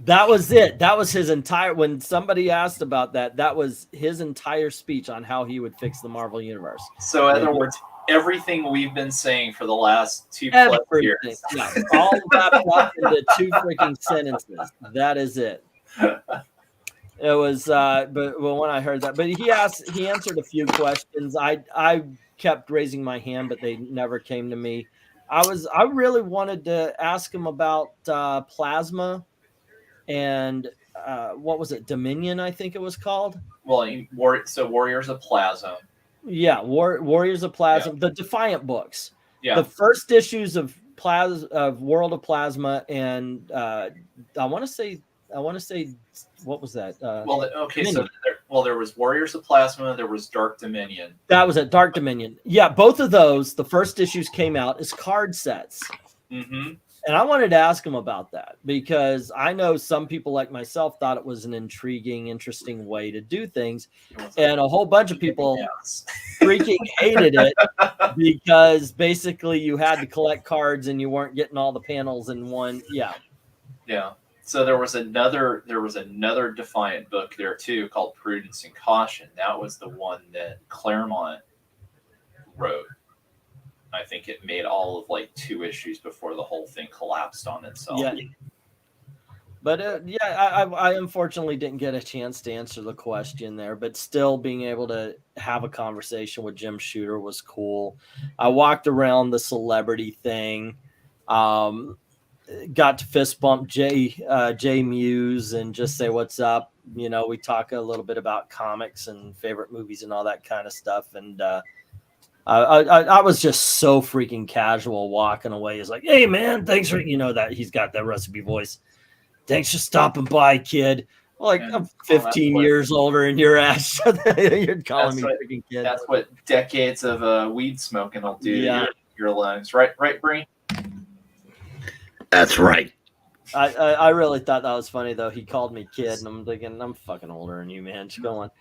That was it. That was his entire, when somebody asked about that, that was his entire speech on how he would fix the Marvel Universe. So in other words, everything we've been saying for the last 2+ years. Yeah, all wrapped up into 2 freaking sentences. That is it. It was, but when I heard that, but he answered a few questions. I kept raising my hand, but they never came to me. I really wanted to ask him about Plasma and what was it? Dominion, I think it was called. Well, so Warriors of Plasma. Yeah, Warriors of Plasma, Yeah. The Defiant books. Yeah. The first issues of World of Plasma, and I want to say, what was that? There was Warriors of Plasma. There was Dark Dominion. That was at Dark Dominion. Yeah, both of those, the first issues came out as card sets. Mm-hmm. And I wanted to ask him about that because I know some people like myself thought it was an intriguing, interesting way to do things. And a whole bunch of people freaking hated it because basically you had to collect cards and you weren't getting all the panels in one. Yeah. Yeah. So there was another Defiant book there too called Prudence and Caution. That was the one that Claremont wrote. I think it made all of like 2 issues before the whole thing collapsed on itself. Yeah. But I unfortunately didn't get a chance to answer the question there, but still being able to have a conversation with Jim Shooter was cool. I walked around the celebrity thing, got to fist bump Jay Muse and just say what's up. You know, we talk a little bit about comics and favorite movies and all that kind of stuff. And I was just so freaking casual walking away. He's like, hey man, thanks for, you know, that he's got that recipe voice. Thanks for stopping by, kid. Like, I'm 15 years older than your ass. You're calling me freaking kid. That's what decades of weed smoking will do to your lungs. Right, Bree? That's right. I really thought that was funny, though. He called me kid, and I'm thinking, I'm fucking older than you, man. Just go on.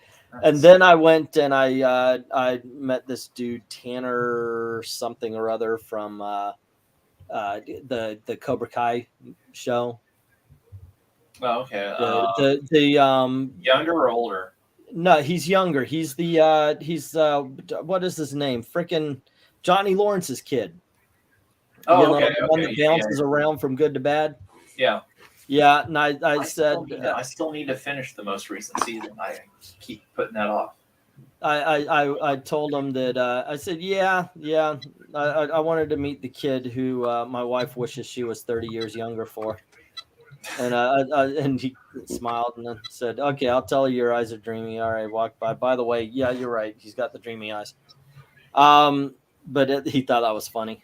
And then I went and I met this dude, Tanner something or other from the Cobra Kai show. Oh, okay. The younger or older? No, he's younger. He's the what is his name? Frickin' Johnny Lawrence's kid. Oh, you know, okay. The one that bounces around from good to bad. Yeah. Yeah, and I said I still need to finish the most recent season. I keep putting that off. I told him that I said I wanted to meet the kid who my wife wishes she was 30 years younger for. And he smiled and then said, okay, I'll tell you your eyes are dreamy. All right, walk by. By the way, yeah, you're right. He's got the dreamy eyes. But he thought that was funny.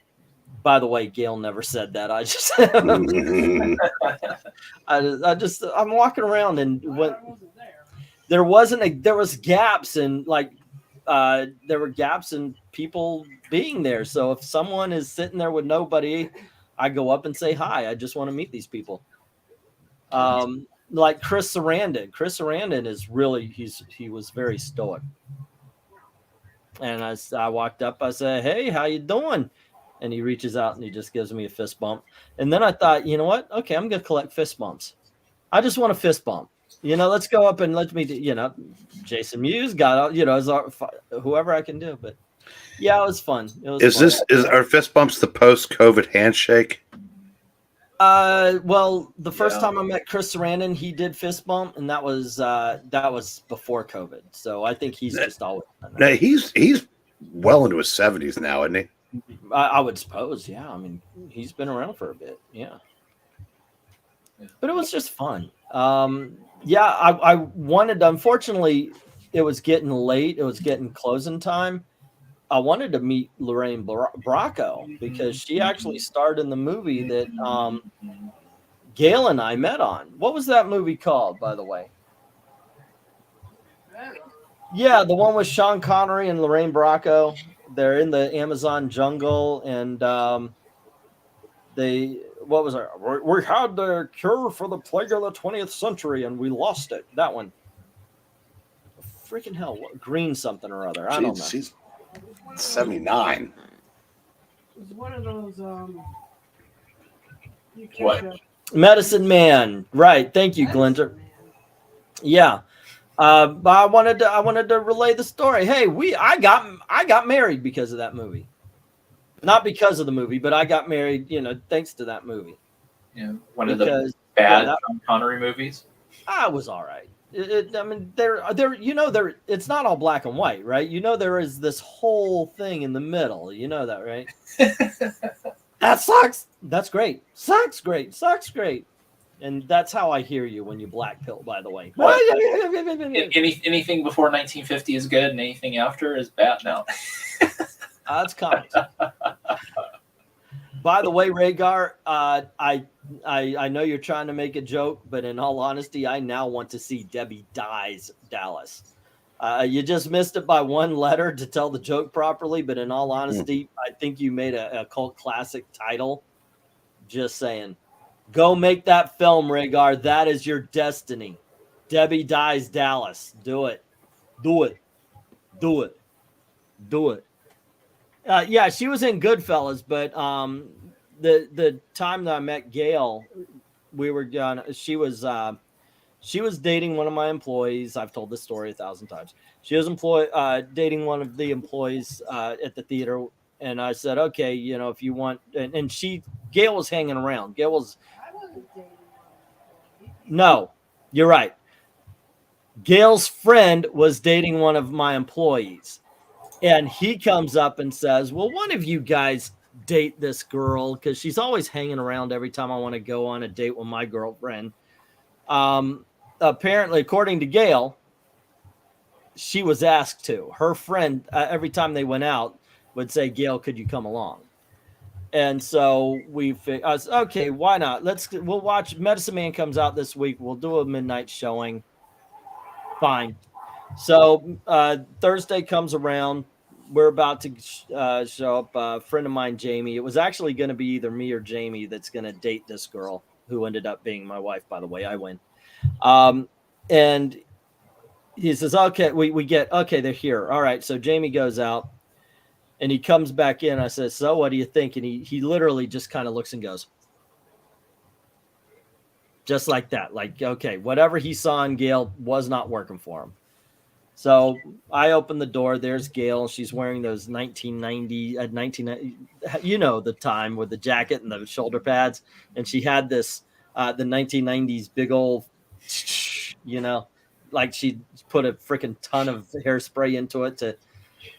By the way, Gail never said that. I just, I'm walking around and there was gaps and there were gaps in people being there. So if someone is sitting there with nobody, I go up and say hi. I just want to meet these people. Like Chris Sarandon. Chris Sarandon is really, he was very stoic. And I walked up, I said, hey, how you doing? And he reaches out and he just gives me a fist bump. And then I thought, you know what? Okay, I'm going to collect fist bumps. I just want a fist bump. You know, let's go up and let me, Jason Mewes got, whoever I can do. But yeah, it was fun. Is our fist bumps the post-COVID handshake? Well, the first time I met Chris Sarandon, he did fist bump, and that was before COVID. So I think he's just always done that. No, he's well into his 70s now, isn't he? I would suppose, yeah. I mean, he's been around for a bit, yeah. But it was just fun. I wanted to, unfortunately, it was getting late. It was getting closing time. I wanted to meet Lorraine Bracco because she actually starred in the movie that Gail and I met on. What was that movie called, by the way? Yeah, the one with Sean Connery and Lorraine Bracco. They're in the Amazon jungle, and we had the cure for the plague of the 20th century, and we lost it. That one. Freaking hell, green something or other. I don't know. She's 79. It's one of those What? Medicine Man. Right. Thank you, Glinter. Yeah. But I wanted to relay the story. Hey, I got married because of that movie. Not because of the movie, but I got married, thanks to that movie. Yeah. One of the bad Sean Connery movies. I was all right. I mean, it's not all black and white, right? There is this whole thing in the middle. You know that, right? That sucks. That's great. Sucks great. Sucks great. And that's how I hear you when you black pill, by the way. Anything before 1950 is good, and anything after is bad now. That's comics. By the way, Rhaegar, I know you're trying to make a joke, but in all honesty, I now want to see Debbie Dies Dallas. You just missed it by one letter to tell the joke properly, but in all honesty, I think you made a cult classic title. Just saying. Go make that film, Rhaegar. That is your destiny. Debbie Dies Dallas. Do it. Do it. Do it. Do it. Yeah, she was in Goodfellas, but the time that I met Gail, we were gonna. She was dating one of my employees. I've told this story 1,000 times. She was dating one of the employees at the theater, and I said, okay, you know, if you want, and Gail was hanging around. I wasn't dating one. No, you're right. Gail's friend was dating one of my employees, and he comes up and says, well, one of you guys date this girl because she's always hanging around every time I want to go on a date with my girlfriend. Apparently, according to Gail, she was asked to. Her friend, every time they went out, would say, Gail, could you come along? And so I was, okay, why not? We'll watch. Medicine Man comes out this week. We'll do a midnight showing. Fine. So Thursday comes around. We're about to show up. A friend of mine, Jamie. It was actually going to be either me or Jamie that's going to date this girl, who ended up being my wife, by the way. I win. And he says, okay, we get, okay, they're here. All right. So Jamie goes out and he comes back in. I said, so what do you think? And he literally just kind of looks and goes, just like that. Like, okay, whatever he saw in Gail was not working for him. So I open the door. There's Gail. She's wearing those 1990, you know, the time with the jacket and the shoulder pads. And she had this, the 1990s big old, you know, like she put a freaking ton of hairspray into it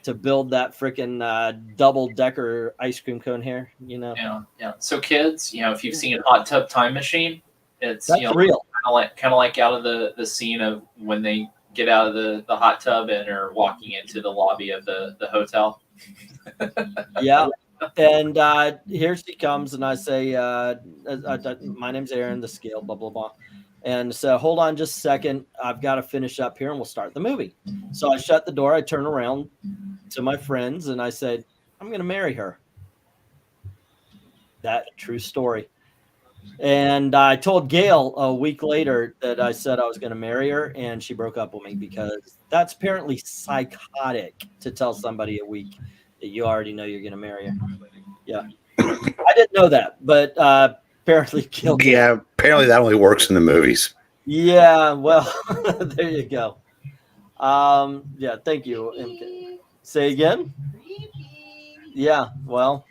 to build that freaking double-decker ice cream cone hair, you know. Yeah. So kids, you know, if you've seen Hot Tub Time Machine, it's that's real. Kind of like out of the scene of when they get out of the hot tub and are walking into the lobby of the hotel. Yeah. And here she comes, and I say, my name's Aaron, the scale, blah, blah, blah. And so, hold on just a second. I've got to finish up here, and we'll start the movie. So I shut the door. I turn around to my friends, and I said, I'm going to marry her. That true story. And I told Gail a week later that I said I was going to marry her, and she broke up with me because that's apparently psychotic to tell somebody a week that you already know you're going to marry her. Yeah. I didn't know that, but apparently Gail did. Yeah, apparently that only works in the movies. Yeah, well, there you go. Yeah, thank you. MK. Say again? Yeah, well.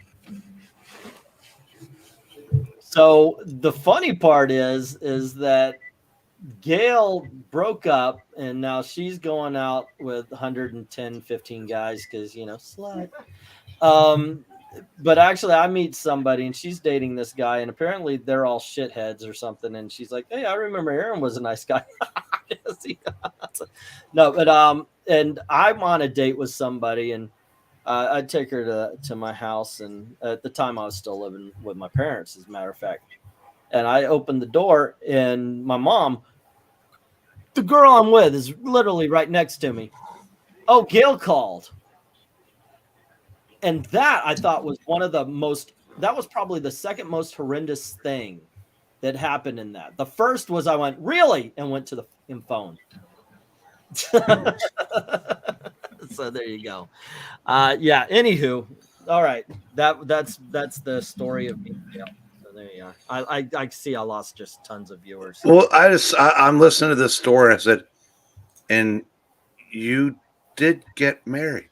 So the funny part is that Gail broke up, and now she's going out with 110, 15 guys because, you know, slut. But actually, I meet somebody, and she's dating this guy, and apparently they're all shitheads or something. And she's like, hey, I remember Aaron was a nice guy. No, but and I'm on a date with somebody, and I'd take her to my house, and at the time I was still living with my parents, as a matter of fact. And I opened the door, and my mom, the girl I'm with, is literally right next to me. Oh, Gail called. And that I thought was that was probably the second most horrendous thing that happened in that. The first was I went, really? And went to the phone. So there you go. Yeah. Anywho, all right. That's the story of me. Yeah. So there you are. I see. I lost just tons of viewers. Well, I'm listening to this story, and I said, and you did get married.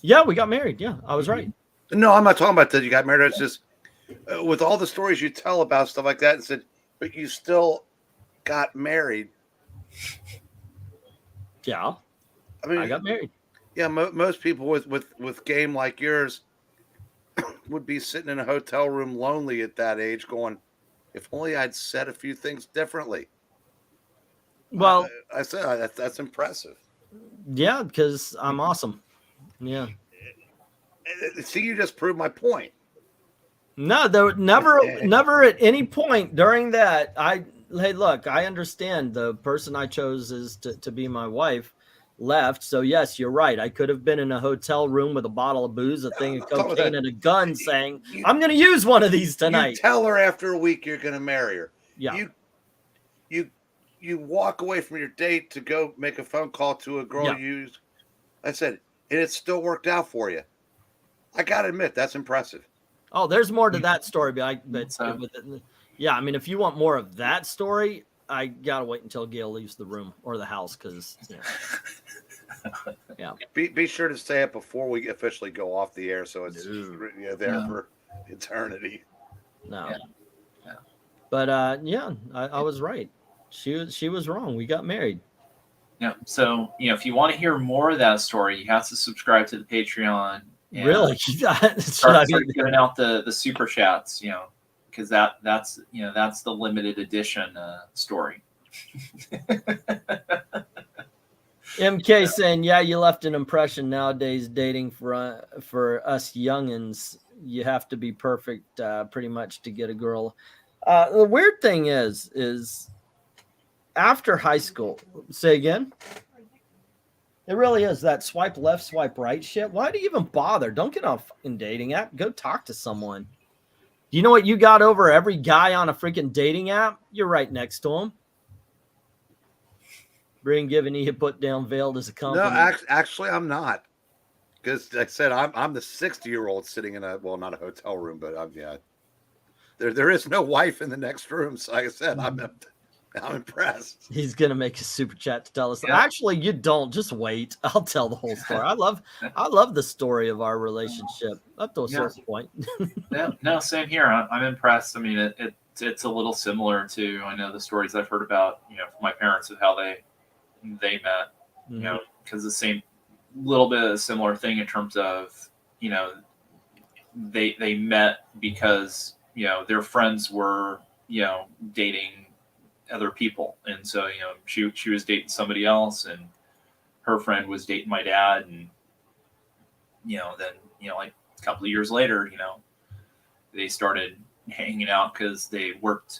Yeah, we got married. Yeah, I was right. No, I'm not talking about that. You got married. It's just with all the stories you tell about stuff like that, and said, but you still got married. Yeah. I mean, I got married. Yeah, most people with game like yours would be sitting in a hotel room lonely at that age going, if only I'd said a few things differently. Well, I said that's impressive. Yeah, because I'm awesome. Yeah. See, you just proved my point. No, there never at any point during that. Hey, look, I understand the person I chose is to be my wife left. So yes, you're right. I could have been in a hotel room with a bottle of booze, a thing of cocaine, and a gun, saying, "I'm going to use one of these tonight." You tell her after a week you're going to marry her. Yeah. You walk away from your date to go make a phone call to a girl you used. I said, and it still worked out for you. I got to admit, that's impressive. Oh, there's more to that story, but Yeah, I mean, if you want more of that story, I gotta wait until Gail leaves the room or the house because yeah. Be sure to say it before we officially go off the air, so it's there for eternity. No. Yeah. But I was right. She was wrong. We got married. Yeah. So if you want to hear more of that story, you have to subscribe to the Patreon. And Really? start giving out the super chats. Because that's the limited edition story. MK saying, yeah, you left an impression. Nowadays, dating for us youngins, you have to be perfect pretty much to get a girl. The weird thing is after high school, say again? It really is that swipe left, swipe right shit. Why do you even bother? Don't get on a fucking dating app. Go talk to someone. Do you know what you got over every guy on a freaking dating app? You're right next to him. Bring giving you put down veiled as a compliment. No, actually, I'm not. Because like I said, I'm the 60-year-old sitting in not a hotel room, but there is no wife in the next room. So like I said, I'm impressed. He's gonna make a super chat to tell us. Yeah. Actually, you don't. Just wait. I'll tell the whole story. I love the story of our relationship up to a certain point. No, same here. I'm impressed. I mean, it's a little similar to the stories I've heard about from my parents of how they met. Because the same little bit of a similar thing in terms of they met because their friends were dating other people, and so she was dating somebody else, and her friend was dating my dad, and then like a couple of years later they started hanging out because they worked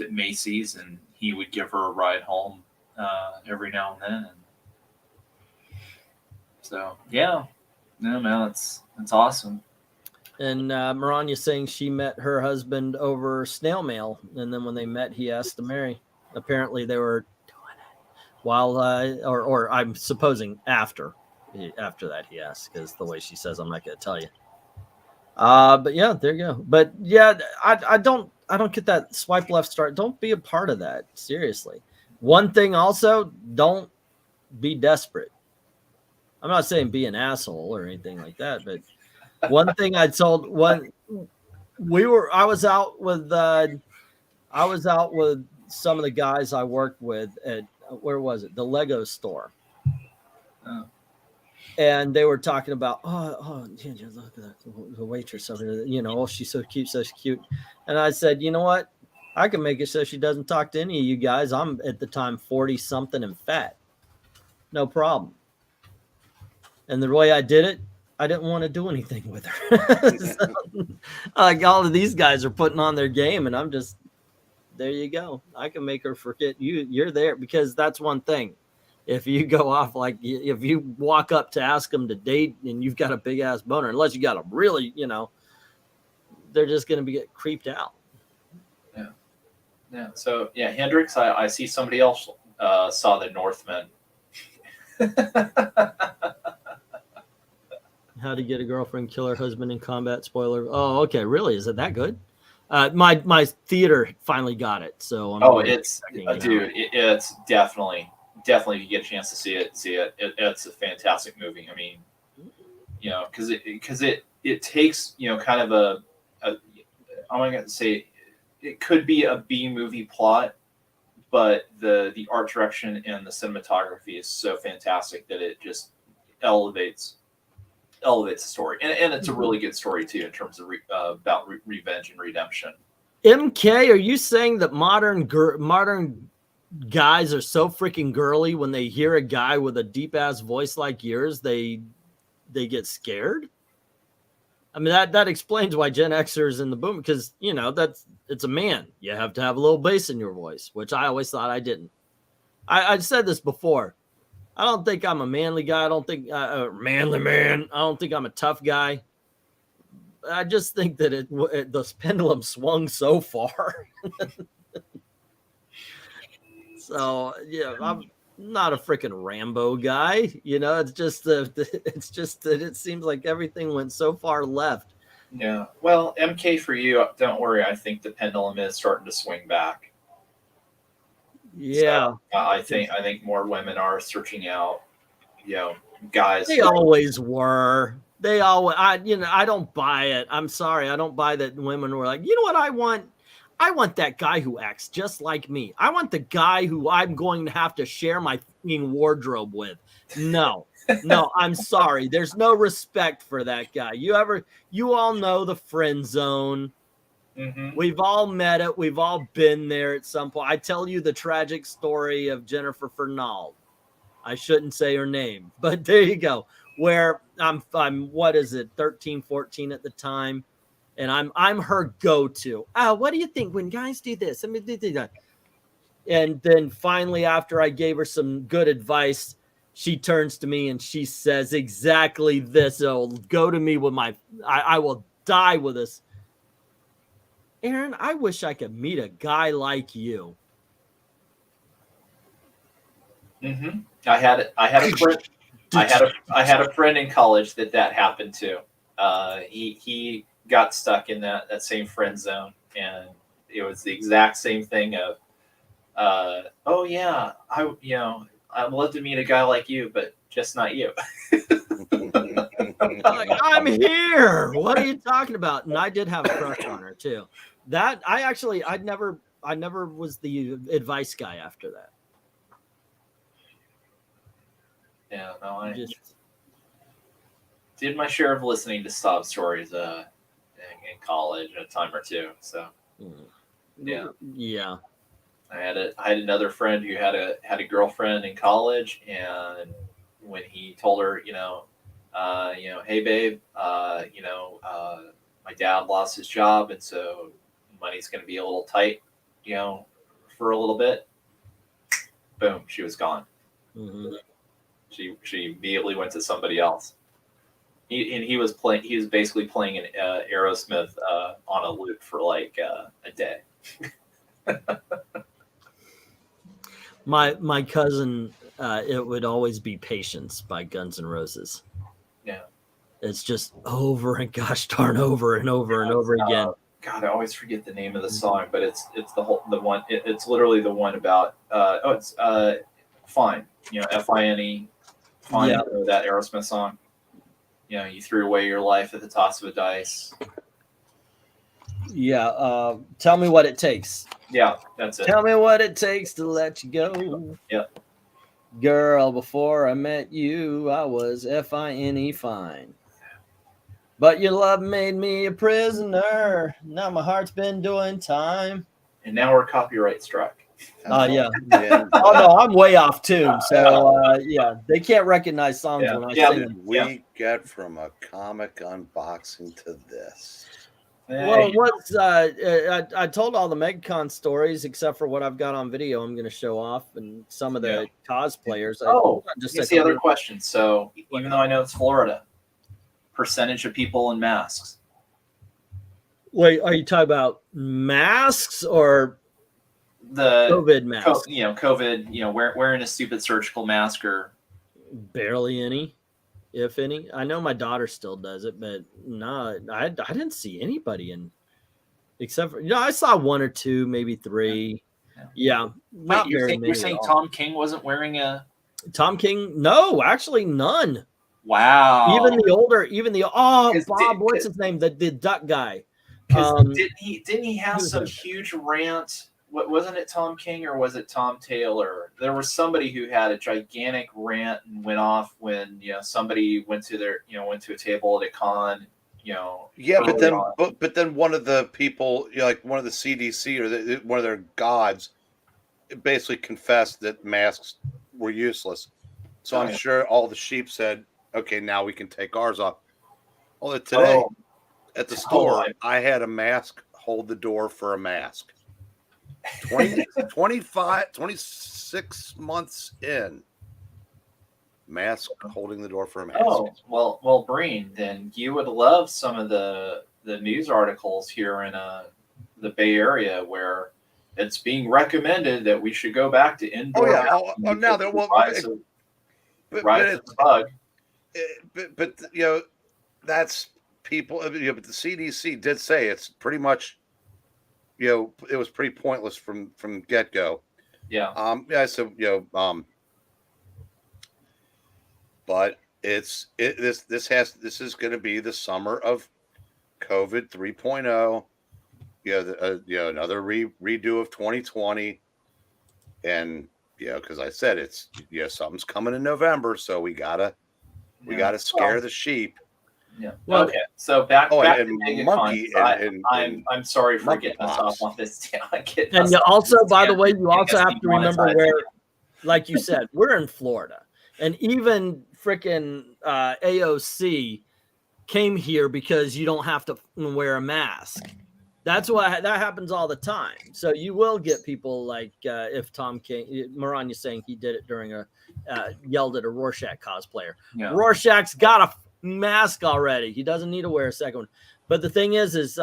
at Macy's, and he would give her a ride home every now and then. And so man, it's awesome. And Maranya saying she met her husband over snail mail, and then when they met, he asked to marry. Apparently, they were doing it while, or I'm supposing after that he asked, because the way she says, I'm not going to tell you. But yeah, there you go. But yeah, I don't get that swipe left start. Don't be a part of that. Seriously. One thing also, don't be desperate. I'm not saying be an asshole or anything like that, but one thing I told I was out with some of the guys I worked with at where was it? The Lego store. Oh. And they were talking about, look at that, the waitress over there, she's so cute. And I said, you know what? I can make it so she doesn't talk to any of you guys. I'm at the time 40 something and fat. No problem. And the way I did it, I didn't want to do anything with her. So, like all of these guys are putting on their game, and I'm just, there you go. I can make her forget you're there, because that's one thing. If you go off, like if you walk up to ask them to date and you've got a big ass boner, unless you got a really, they're just going to get creeped out. Yeah. So Hendrix, I see somebody else saw the Northman. How to get a girlfriend, kill her husband in combat. Spoiler. Oh, okay. Really? Is it that good? My theater finally got it. So it's definitely if you get a chance to see it. It's a fantastic movie. I mean, because it takes kind of a I'm going to say it could be a B movie plot, but the art direction and the cinematography is so fantastic that it just elevates the story, and it's a really good story too in terms of about revenge and redemption. MK, are you saying that modern guys are so freaking girly when they hear a guy with a deep ass voice like yours, they get scared? I mean, that explains why Gen Xers in the boom, because it's a man. You have to have a little bass in your voice, which I always thought I didn't. I said this before. I don't think I'm a manly guy. I don't think manly man. I don't think I'm a tough guy. I just think that the pendulum swung so far. So I'm not a freaking Rambo guy. It's just that it seems like everything went so far left Yeah. Well, MK for you, don't worry. I think the pendulum is starting to swing back. Yeah. So, I think more women are searching out, guys. They always were. They always, I don't buy it. I'm sorry. I don't buy that women were like, you know what I want? I want that guy who acts just like me. I want the guy who I'm going to have to share my fucking wardrobe with. No, I'm sorry. There's no respect for that guy. You all know the friend zone. Mm-hmm. We've all met it. We've all been there at some point. I tell you the tragic story of Jennifer Fernald. I shouldn't say her name, but there you go. Where I'm what is it, 13, 14 at the time, and I'm her go-to. What do you think when guys do this? I mean, and then finally, after I gave her some good advice, she turns to me and she says exactly this. Oh, go to me with I will die with this. Aaron, I wish I could meet a guy like you. Mm-hmm. I had a friend. I had a friend in college that happened to. He got stuck in that same friend zone, and it was the exact same thing of, oh yeah, I'd love to meet a guy like you, but just not you. Like, I'm here. What are you talking about? And I did have a crush on her too. That I never was the advice guy after that. Yeah, no, I just did my share of listening to sob stories in college a time or two. So yeah. I had another friend who had a girlfriend in college, and when he told her, hey babe, my dad lost his job, and so money's going to be a little tight, for a little bit. Boom, she was gone. Mm-hmm. She immediately went to somebody else. He was basically playing an Aerosmith on a loop for like a day. My cousin, it would always be Patience by Guns N' Roses. Yeah. It's just over and gosh darn over and over and over again. God, I always forget the name of the song, but it's the one. It's literally the one about it's Fine. Fine. Fine. Yeah. That Aerosmith song. You threw away your life at the toss of a dice. Yeah. Tell me what it takes. Yeah, that's it. Tell me what it takes to let you go. Yep. Girl, before I met you, I was fine, fine. But your love made me a prisoner. Now my heart's been doing time. And now we're copyright struck. Yeah. Oh no, I'm way off tune. So yeah, they can't recognize songs when I sing them. We get from a comic unboxing to this. Well, what's I told all the Megacon stories except for what I've got on video. I'm going to show off and some of the cosplayers. That's the other question. So even though I know it's Florida, percentage of people in masks. Wait, are you talking about masks or the COVID mask? COVID. Wearing a stupid surgical mask or barely any. If any. I know my daughter still does it, but no, I didn't see anybody except for I saw one or two, maybe three. Yeah. Wait, you're saying Tom King wasn't wearing a Tom King? No, actually none. Wow. Even Bob, what's his name? The duck guy. Didn't he have some huge rant? What wasn't it, Tom King or was it Tom Taylor? There was somebody who had a gigantic rant and went off when somebody went to a table at a con. Yeah, but then one of the people, like one of the CDC or one of their gods, basically confessed that masks were useless. So I'm sure all the sheep said, "Okay, now we can take ours off." Well, today at the store, I had a mask hold the door for a mask. 26 months in, mask holding the door for a mask. Oh, well, Breen, then you would love some of the news articles here in the Bay Area where it's being recommended that we should go back to indoor. Now there will but people, but the CDC did say it's pretty much, it was pretty pointless from get go. Yeah. So but this is going to be the summer of COVID 3.0. Another redo of 2020, and because I said it's something's coming in November, so we gotta scare the sheep. Yeah. Well, okay. So back to Megacon. Monkey I'm sorry for getting us off on this. And also, by the way, you also have to remember where, like you said, we're in Florida, and even freaking AOC came here because you don't have to wear a mask. That's why that happens all the time. So you will get people like if Tom King, Marania's saying he did it during yelled at a Rorschach cosplayer. Yeah. Rorschach's got a mask already. He doesn't need to wear a second one. But the thing is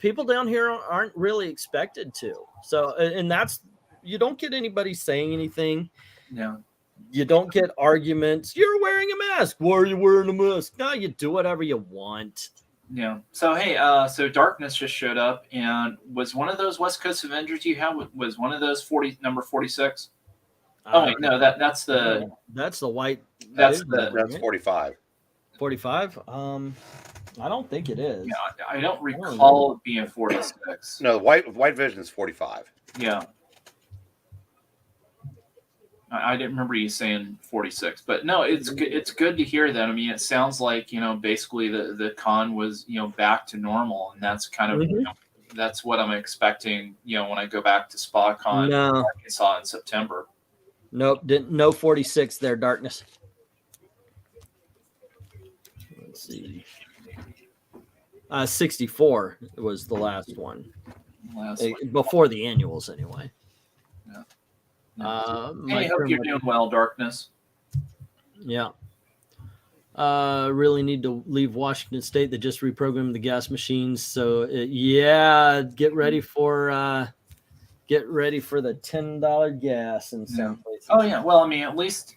people down here aren't really expected to. So, and that's, you don't get anybody saying anything. Yeah. You don't get arguments. You're wearing a mask. Why are you wearing a mask? No, you do whatever you want. Yeah. So, hey, so Darkness just showed up, and was one of those West Coast Avengers you had, was one of those number 46? Oh, wait, no, that's the white. That's 45. 45? I don't think it is. Yeah, I don't recall it being 46. No, White Vision is 45. Yeah. I didn't remember you saying 46, but no, it's good to hear that. I mean, it sounds like, basically the con was, back to normal, and that's kind of, that's what I'm expecting, when I go back to SpaCon in Arkansas in September. Nope, no 46 there, Darkness. Let's see. 64 was the last one. Before the annuals, anyway. Yeah. I hope you're doing well, Darkness. Yeah. Really need to leave Washington State. They just reprogrammed the gas machines. So, get ready for the $10 gas in some places. Oh yeah, well, I mean, at least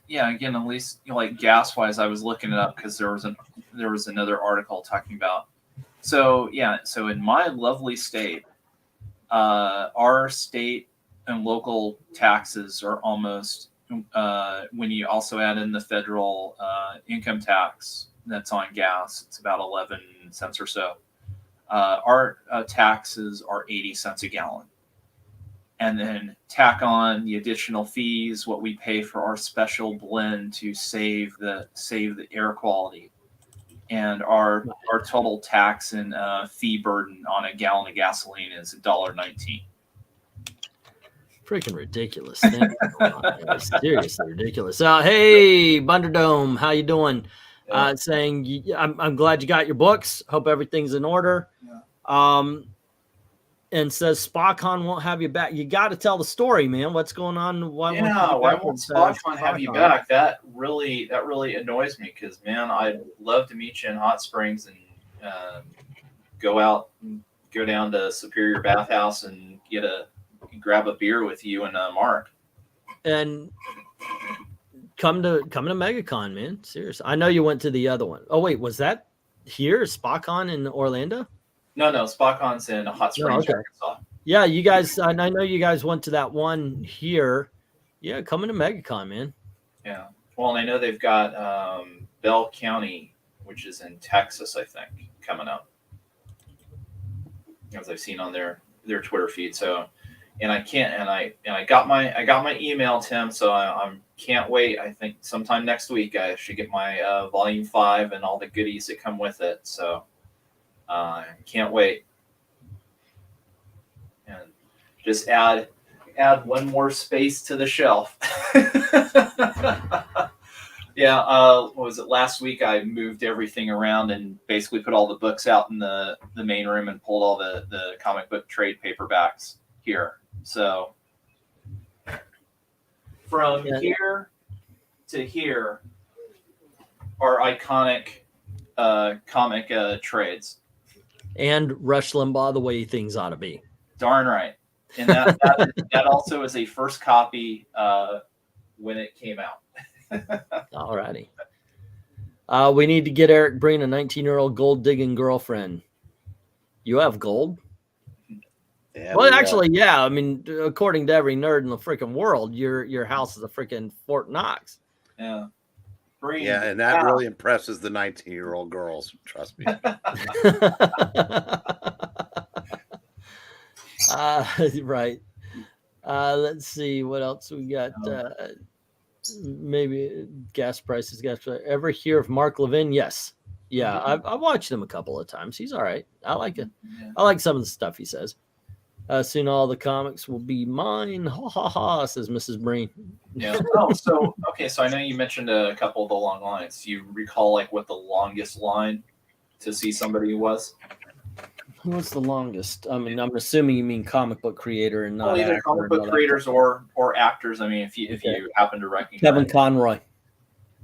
like gas wise, I was looking it up because there was another article talking about. So so in my lovely state, our state and local taxes are almost when you also add in the federal income tax that's on gas, it's about 11 cents or so. Our taxes are 80 cents a gallon. And then tack on the additional fees, what we pay for our special blend to save the air quality, and our total tax and fee burden on a gallon of gasoline is $1.19. Freaking ridiculous. Seriously ridiculous. Hey, Bunderdome, how you doing? Saying I'm glad you got your books. Hope everything's in order. Yeah. And says SpaCon won't have you back. You got to tell the story, man. What's going on? Why won't SpaCon have you back? That really annoys me because, man, I'd love to meet you in Hot Springs and go down to Superior Bathhouse and grab a beer with you and Mark. And come to Megacon, man. Seriously. I know you went to the other one. Oh, wait, was that here? SpaCon in Orlando? No, SpaCon's in Hot Springs, Arkansas. Yeah, you guys, I know you guys went to that one here. Yeah, coming to Megacon, man. Yeah. Well, and I know they've got Bell County, which is in Texas, I think, coming up. As I've seen on their Twitter feed. So, and I got my email, Tim, so I can't wait. I think sometime next week I should get my volume 5 and all the goodies that come with it. So can't wait. And just add one more space to the shelf. What was it? Last week I moved everything around and basically put all the books out in the main room and pulled all the comic book trade paperbacks here. So from here to here are iconic comic trades. And Rush Limbaugh, the way things ought to be. Darn right. And that also is a first copy when it came out. Alrighty. We need to get Eric Breen a 19-year-old gold digging girlfriend. You have gold? Yeah, Well, we, actually, yeah. I mean, according to every nerd in the freaking world, your house is a freaking Fort Knox. Yeah. Green. yeah, and that really impresses the 19-year-old girls. Trust me. Right. Let's see what else we got. Maybe gas prices. Ever hear of Mark Levin? Yes. Yeah, I've watched him a couple of times. He's all right. I like it. Yeah. I like some of the stuff he says. Soon all the comics will be mine. Ha ha ha, says Mrs. Breen. Yeah. Oh, so okay. So I know you mentioned a couple of the long lines. Do you recall like what the longest line to see somebody was? What's the longest? I mean, I'm assuming you mean comic book creator and not Well, either actor comic and book all that creators stuff. or actors. I mean, if you happen to recognize Kevin Conroy.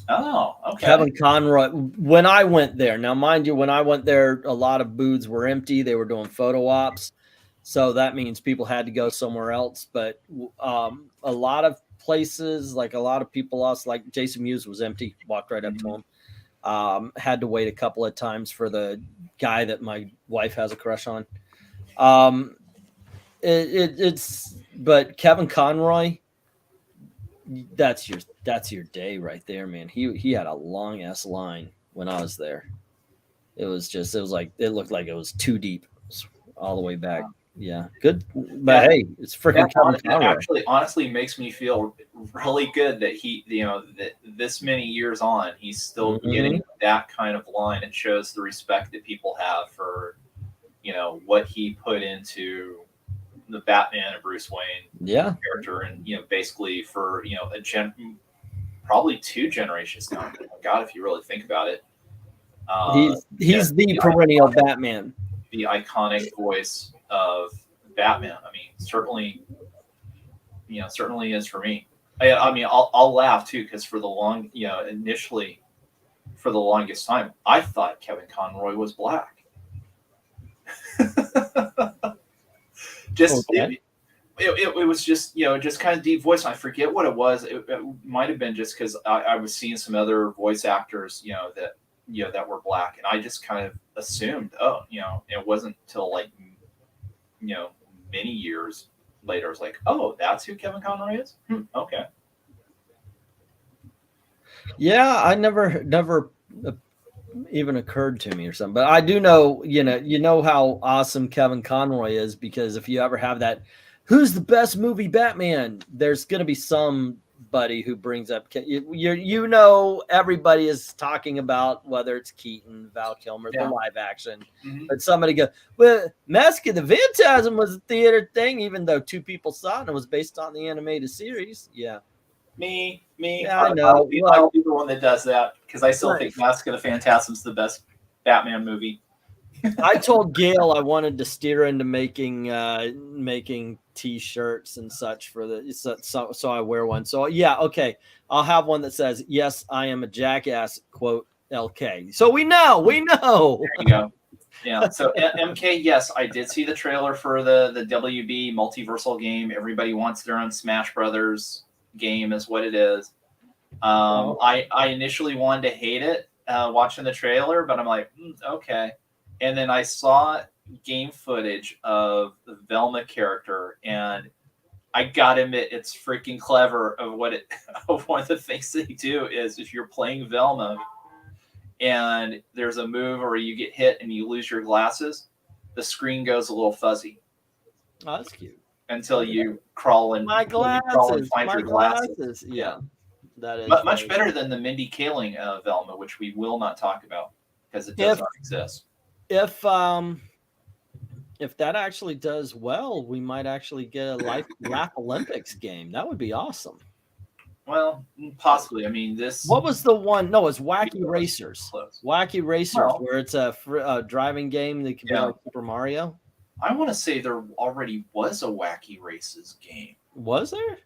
Oh, okay. Kevin Conroy. When I went there, now mind you, when I went there, a lot of booths were empty. They were doing photo ops, so that means people had to go somewhere else. But a lot of places, like a lot of people lost. Like Jason Mewes was empty. Walked right up to him. Had to wait a couple of times for the guy that my wife has a crush on. But Kevin Conroy, that's your day right there, man. He had a long ass line when I was there. It looked like it was too deep all the way back. Yeah, good. But hey, it's freaking Kevin Conroy. Actually, honestly, makes me feel really good that that this many years on, he's still getting that kind of line. It shows the respect that people have for, what he put into the Batman and Bruce Wayne character, and basically for probably 2 generations now. Oh my God, if you really think about it, he's the perennial Batman, the iconic voice of Batman. I mean, certainly is for me. I mean, I'll laugh too, because for the initially for the longest time, I thought Kevin Conroy was black. It was just just kind of deep voice. I forget what it was. It might have been just because I was seeing some other voice actors that were black, and I just kind of assumed it wasn't till like many years later I was like, oh, that's who Kevin Conroy is. Okay. Yeah, I never even occurred to me or something, but I do know, how awesome Kevin Conroy is, because if you ever have that, who's the best movie Batman, there's going to be somebody who brings up, everybody is talking about whether it's Keaton, Val Kilmer, the live action, but somebody goes, well, Mask of the Phantasm was a theater thing, even though 2 people saw it and it was based on the animated series. Yeah. Me. Yeah, I know. I'll be the one that does that, because I still think Mask of the Phantasm's the best Batman movie. I told Gail I wanted to steer into making T-shirts and such for so I wear one. So yeah, okay, I'll have one that says, "Yes, I am a jackass." Quote LK. So we know. There you go. Yeah. So MK, yes, I did see the trailer for the WB multiversal game. Everybody wants their own Smash Brothers game, is what it is. I initially wanted to hate it watching the trailer, but I'm like, okay. And then I saw game footage of the Velma character, and I gotta admit, it's freaking clever. One of the things they do is, if you're playing Velma and there's a move or you get hit and you lose your glasses, the screen goes a little fuzzy. Oh, that's cute. Until you crawl and find your glasses. Yeah, that is much better than the Mindy Kaling Velma, which we will not talk about because it does not exist. If that actually does well, we might actually get a Laugh Olympics game. That would be awesome. Well, possibly. I mean, what was the one? No, it's Wacky Racers. Wacky Racers, where it's a driving game that can be like Super Mario. I want to say there already was a Wacky Races game. Was there?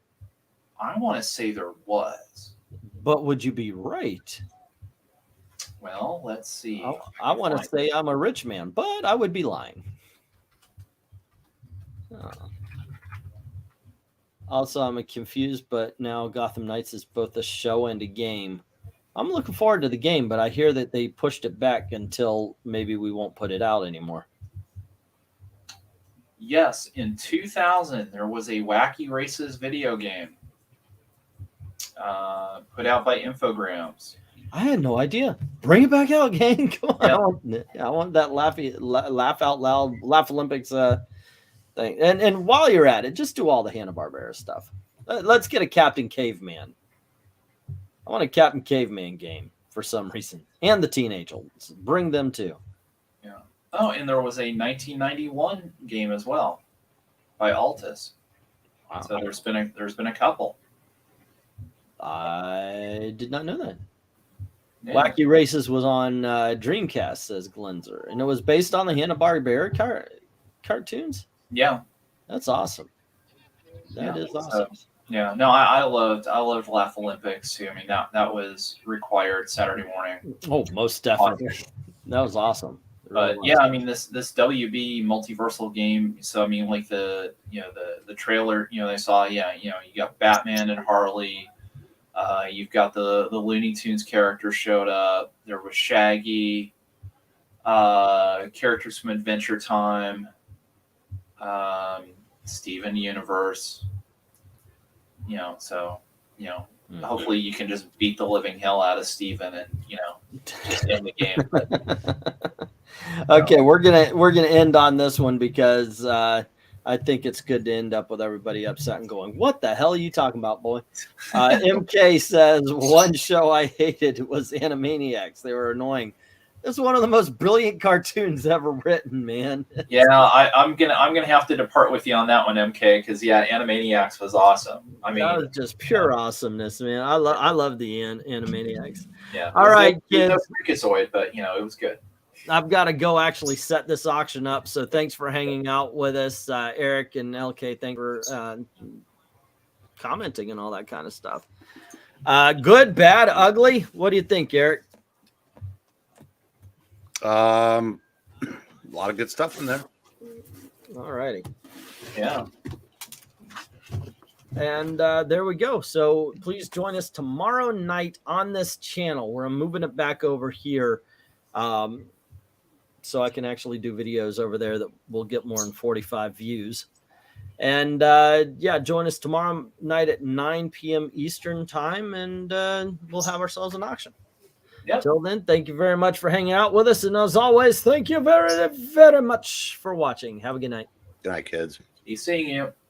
I want to say there was. But would you be right? Well, let's see. I want to say I'm a rich man, but I would be lying. Oh. Also, I'm confused, but now Gotham Knights is both a show and a game. I'm looking forward to the game, but I hear that they pushed it back until maybe we won't put it out anymore. Yes, in 2000, there was a Wacky Races video game put out by Infogrames. I had no idea. Bring it back out, gang. Come on. Yeah. I want that laugh out loud, Laugh Olympics thing. And while you're at it, just do all the Hanna-Barbera stuff. Let's get a Captain Caveman. I want a Captain Caveman game for some reason. And the Teenage Olds. Bring them too. Yeah. Oh, and there was a 1991 game as well by Altus. Wow. So there's been a couple. I did not know that. Yeah. Wacky Races was on Dreamcast, says Glenzer. And it was based on the Hanna-Barbera cartoons? Yeah. That's awesome. That Yeah, is awesome. Yeah, no, I loved Laugh Olympics too. I mean that was required Saturday morning. Oh, most definitely. That was awesome. It really But was. yeah, I mean this WB multiversal game. So I mean like the trailer, they saw you got Batman and Harley. You've got the Looney Tunes characters showed up. There was Shaggy, characters from Adventure Time, Steven Universe. Hopefully you can just beat the living hell out of Steven and just end the game. Okay, we're gonna end on this one because I think it's good to end up with everybody upset and going, "What the hell are you talking about, boy?" MK says one show I hated was Animaniacs. They were annoying. It's one of the most brilliant cartoons ever written, man. Yeah, I'm gonna have to depart with you on that one, MK, because Animaniacs was awesome. I mean, that was just pure awesomeness, man. I love the Animaniacs. Yeah. All right, kids. kids. No Freakazoid, but it was good. I've got to go actually set this auction up. So thanks for hanging out with us, Eric and LK. Thanks for commenting and all that kind of stuff. Good, bad, ugly. What do you think, Eric? A lot of good stuff in there. All righty. Yeah. And there we go. So please join us tomorrow night on this channel where I'm moving it back over here. So I can actually do videos over there that will get more than 45 views. And join us tomorrow night at 9 p.m. Eastern time, and we'll have ourselves an auction. Yep. Till then, thank you very much for hanging out with us. And as always, thank you very, very much for watching. Have a good night. Good night, kids. He's seeing you.